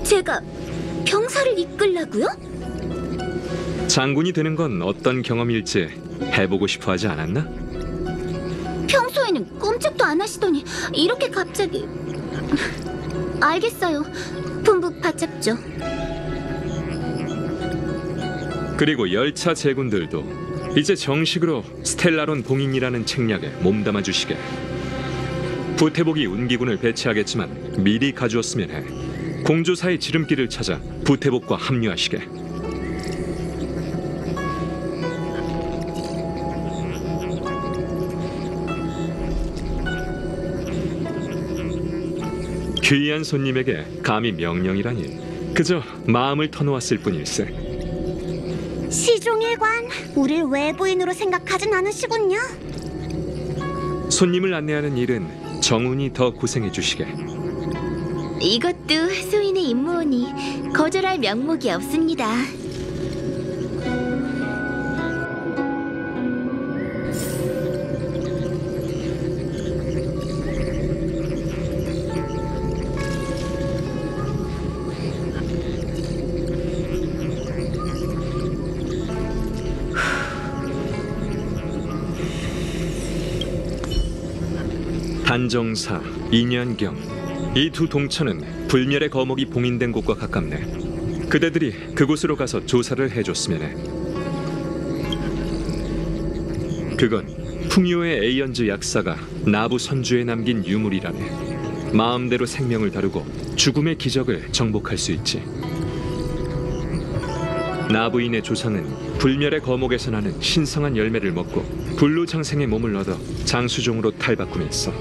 제가 병사를 이끌라고요? 장군이 되는 건 어떤 경험일지 해보고 싶어 하지 않았나? 평소에는 꼼짝도 안 하시더니 이렇게 갑자기... 알겠어요. 분부 바짝죠. 그리고 열차 제군들도 이제 정식으로 스텔라론 봉인이라는 책략에 몸담아 주시게. 부태복이 운기군을 배치하겠지만 미리 가주었으면 해. 공조사의 지름길을 찾아 부태복과 합류하시게. 귀한 손님에게 감히 명령이라니. 그저 마음을 터놓았을 뿐일세. 시종일관, 우릴 외부인으로 생각하진 않으시군요. 손님을 안내하는 일은 정운이 더 고생해 주시게. 이것도 소인의 임무오니 거절할 명목이 없습니다. 단정사, 인연경 이 두 동천은 불멸의 거목이 봉인된 곳과 가깝네. 그대들이 그곳으로 가서 조사를 해줬으면 해. 그건 풍요의 에이언즈 약사가 나부 선주에 남긴 유물이라네. 마음대로 생명을 다루고 죽음의 기적을 정복할 수 있지. 나부인의 조상은 불멸의 거목에서 나는 신성한 열매를 먹고 불로장생의 몸을 얻어 장수종으로 탈바꿈했어.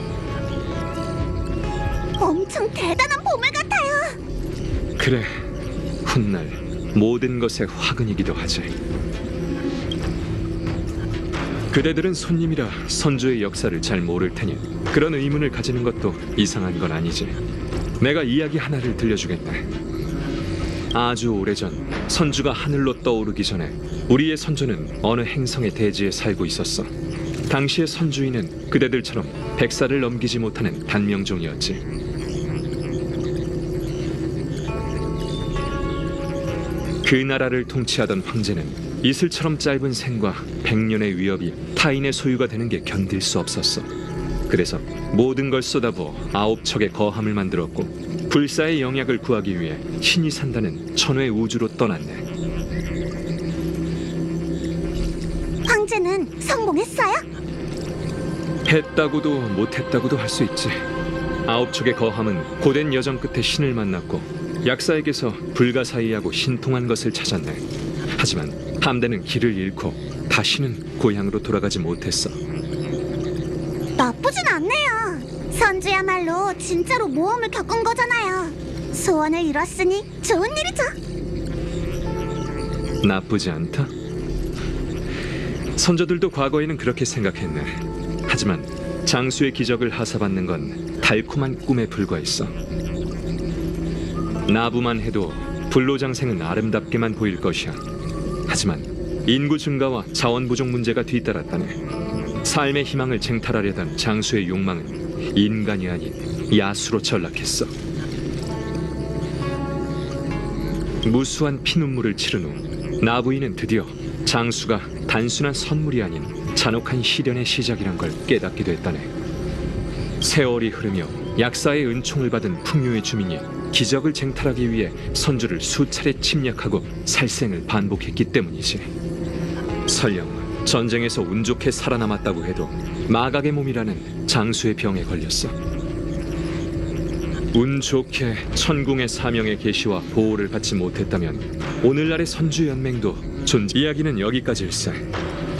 엄청 대단한 보물 같아요. 그래, 훗날 모든 것의 화근이기도 하지. 그대들은 손님이라 선조의 역사를 잘 모를 테니 그런 의문을 가지는 것도 이상한 건 아니지. 내가 이야기 하나를 들려주겠네. 아주 오래전 선주가 하늘로 떠오르기 전에 우리의 선조는 어느 행성의 대지에 살고 있었어. 당시의 선주인은 그대들처럼 100살을 넘기지 못하는 단명종이었지. 그 나라를 통치하던 황제는 이슬처럼 짧은 생과 100년의 위협이 타인의 소유가 되는 게 견딜 수 없었어. 그래서 모든 걸 쏟아부어 9척의 거함을 만들었고 불사의 영약을 구하기 위해 신이 산다는 천외 우주로 떠났네. 황제는 성공했어요? 했다고도 못했다고도 할 수 있지. 9척의 거함은 고된 여정 끝에 신을 만났고 약사에게서 불가사의하고 신통한 것을 찾았네. 하지만 함대는 길을 잃고 다시는 고향으로 돌아가지 못했어. 나쁘진 않네요. 선주야말로 진짜로 모험을 겪은 거잖아요. 소원을 이뤘으니 좋은 일이죠. 나쁘지 않다? 선조들도 과거에는 그렇게 생각했네. 하지만 장수의 기적을 하사받는 건 달콤한 꿈에 불과했어. 나부만 해도 불로장생은 아름답게만 보일 것이야. 하지만 인구 증가와 자원 부족 문제가 뒤따랐다네. 삶의 희망을 쟁탈하려던 장수의 욕망은 인간이 아닌 야수로 전락했어. 무수한 피눈물을 치른 후 나부인은 드디어 장수가 단순한 선물이 아닌 잔혹한 시련의 시작이란 걸 깨닫게 됐다네. 세월이 흐르며 약사의 은총을 받은 풍요의 주민이 기적을 쟁탈하기 위해 선주를 수차례 침략하고 살생을 반복했기 때문이지. 설령 전쟁에서 운 좋게 살아남았다고 해도 마각의 몸이라는 장수의 병에 걸렸어. 운 좋게 천궁의 사명의 계시와 보호를 받지 못했다면 오늘날의 선주연맹도 이야기는 여기까지일세.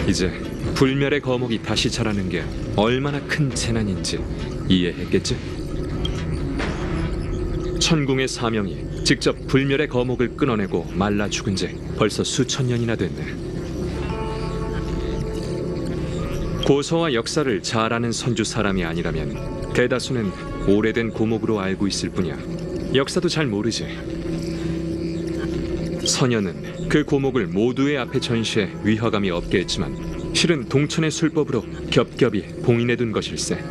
이제 불멸의 거목이 다시 자라는 게 얼마나 큰 재난인지 이해했겠지? 천궁의 사명이 직접 불멸의 거목을 끊어내고 말라 죽은 지 벌써 수천 년이나 됐네. 고서와 역사를 잘 아는 선주 사람이 아니라면 대다수는 오래된 고목으로 알고 있을 뿐이야. 역사도 잘 모르지. 선녀는 그 고목을 모두의 앞에 전시해 위화감이 없게 했지만 실은 동천의 술법으로 겹겹이 봉인해둔 것일세.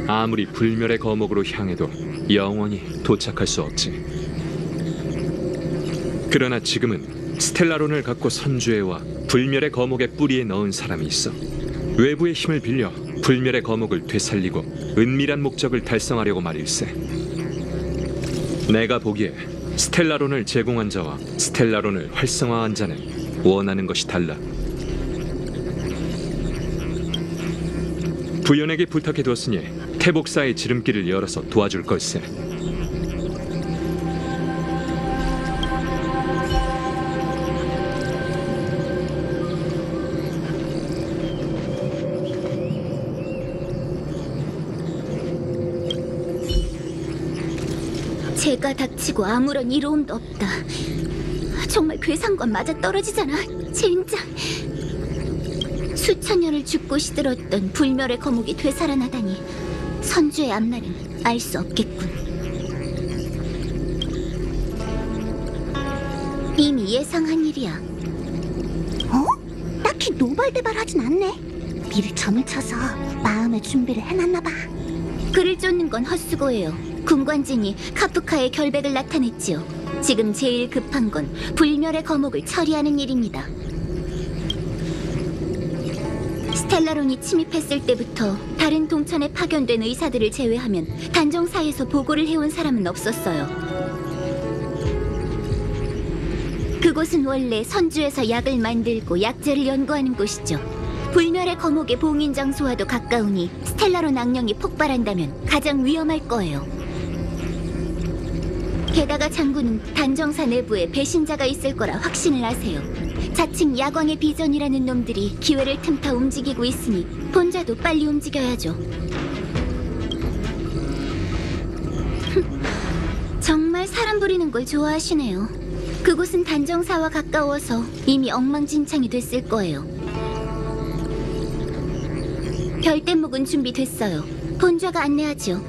아무리 불멸의 거목으로 향해도 영원히 도착할 수 없지. 그러나 지금은 스텔라론을 갖고 선주해와 불멸의 거목의 뿌리에 넣은 사람이 있어. 외부의 힘을 빌려 불멸의 거목을 되살리고 은밀한 목적을 달성하려고 말일세. 내가 보기에 스텔라론을 제공한 자와 스텔라론을 활성화한 자는 원하는 것이 달라. 부연에게 부탁해두었으니 태복사의 지름길을 열어서 도와줄 걸세. 제가 닥치고 아무런 이로움도 없다. 정말 괴상과 맞아 떨어지잖아. 젠장. 수천 년을 죽고 시들었던 불멸의 거목이 되살아나다니 선주의 앞날은 알 수 없겠군. 이미 예상한 일이야. 딱히 노발대발하진 않네. 미리 점을 쳐서 마음의 준비를 해놨나 봐. 그를 쫓는 건 헛수고예요. 군관진이 카프카의 결백을 나타냈지요. 지금 제일 급한 건 불멸의 거목을 처리하는 일입니다. 스텔라론이 침입했을 때부터 다른 동천에 파견된 의사들을 제외하면 단정사에서 보고를 해온 사람은 없었어요. 그곳은 원래 선주에서 약을 만들고 약재를 연구하는 곳이죠. 불멸의 거목의 봉인 장소와도 가까우니 스텔라론 악령이 폭발한다면 가장 위험할 거예요. 게다가 장군은 단정사 내부에 배신자가 있을 거라 확신을 하세요. 자칭 야광의 비전이라는 놈들이 기회를 틈타 움직이고 있으니 본자도 빨리 움직여야죠. 정말 사람 부리는 걸 좋아하시네요. 그곳은 단정사와 가까워서 이미 엉망진창이 됐을 거예요. 별대목은 준비됐어요. 본좌가 안내하죠.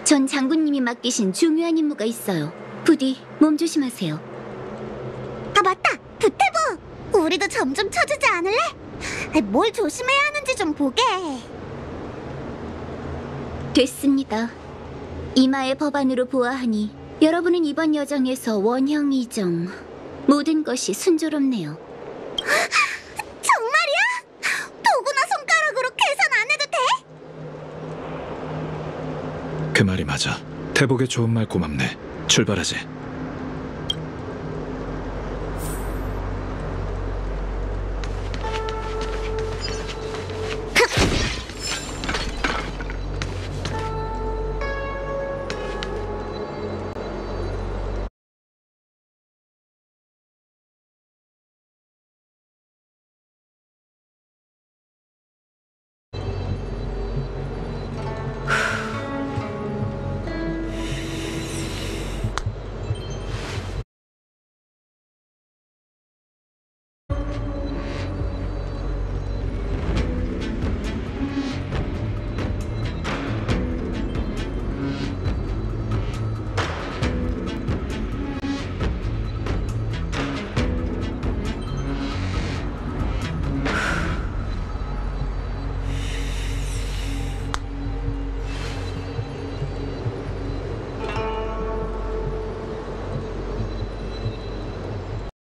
전 장군님이 맡기신 중요한 임무가 있어요. 부디 몸 조심하세요. 아 맞다! 부태부! 우리도 점 좀 쳐주지 않을래? 뭘 조심해야 하는지 좀 보게. 됐습니다. 이마의 법안으로 보아하니 여러분은 이번 여정에서 원형 이정 모든 것이 순조롭네요. 정말이야? 도구나 손가락으로 계산 안 해도 돼? 그 말이 맞아. 태복의 좋은 말 고맙네. 출발하지.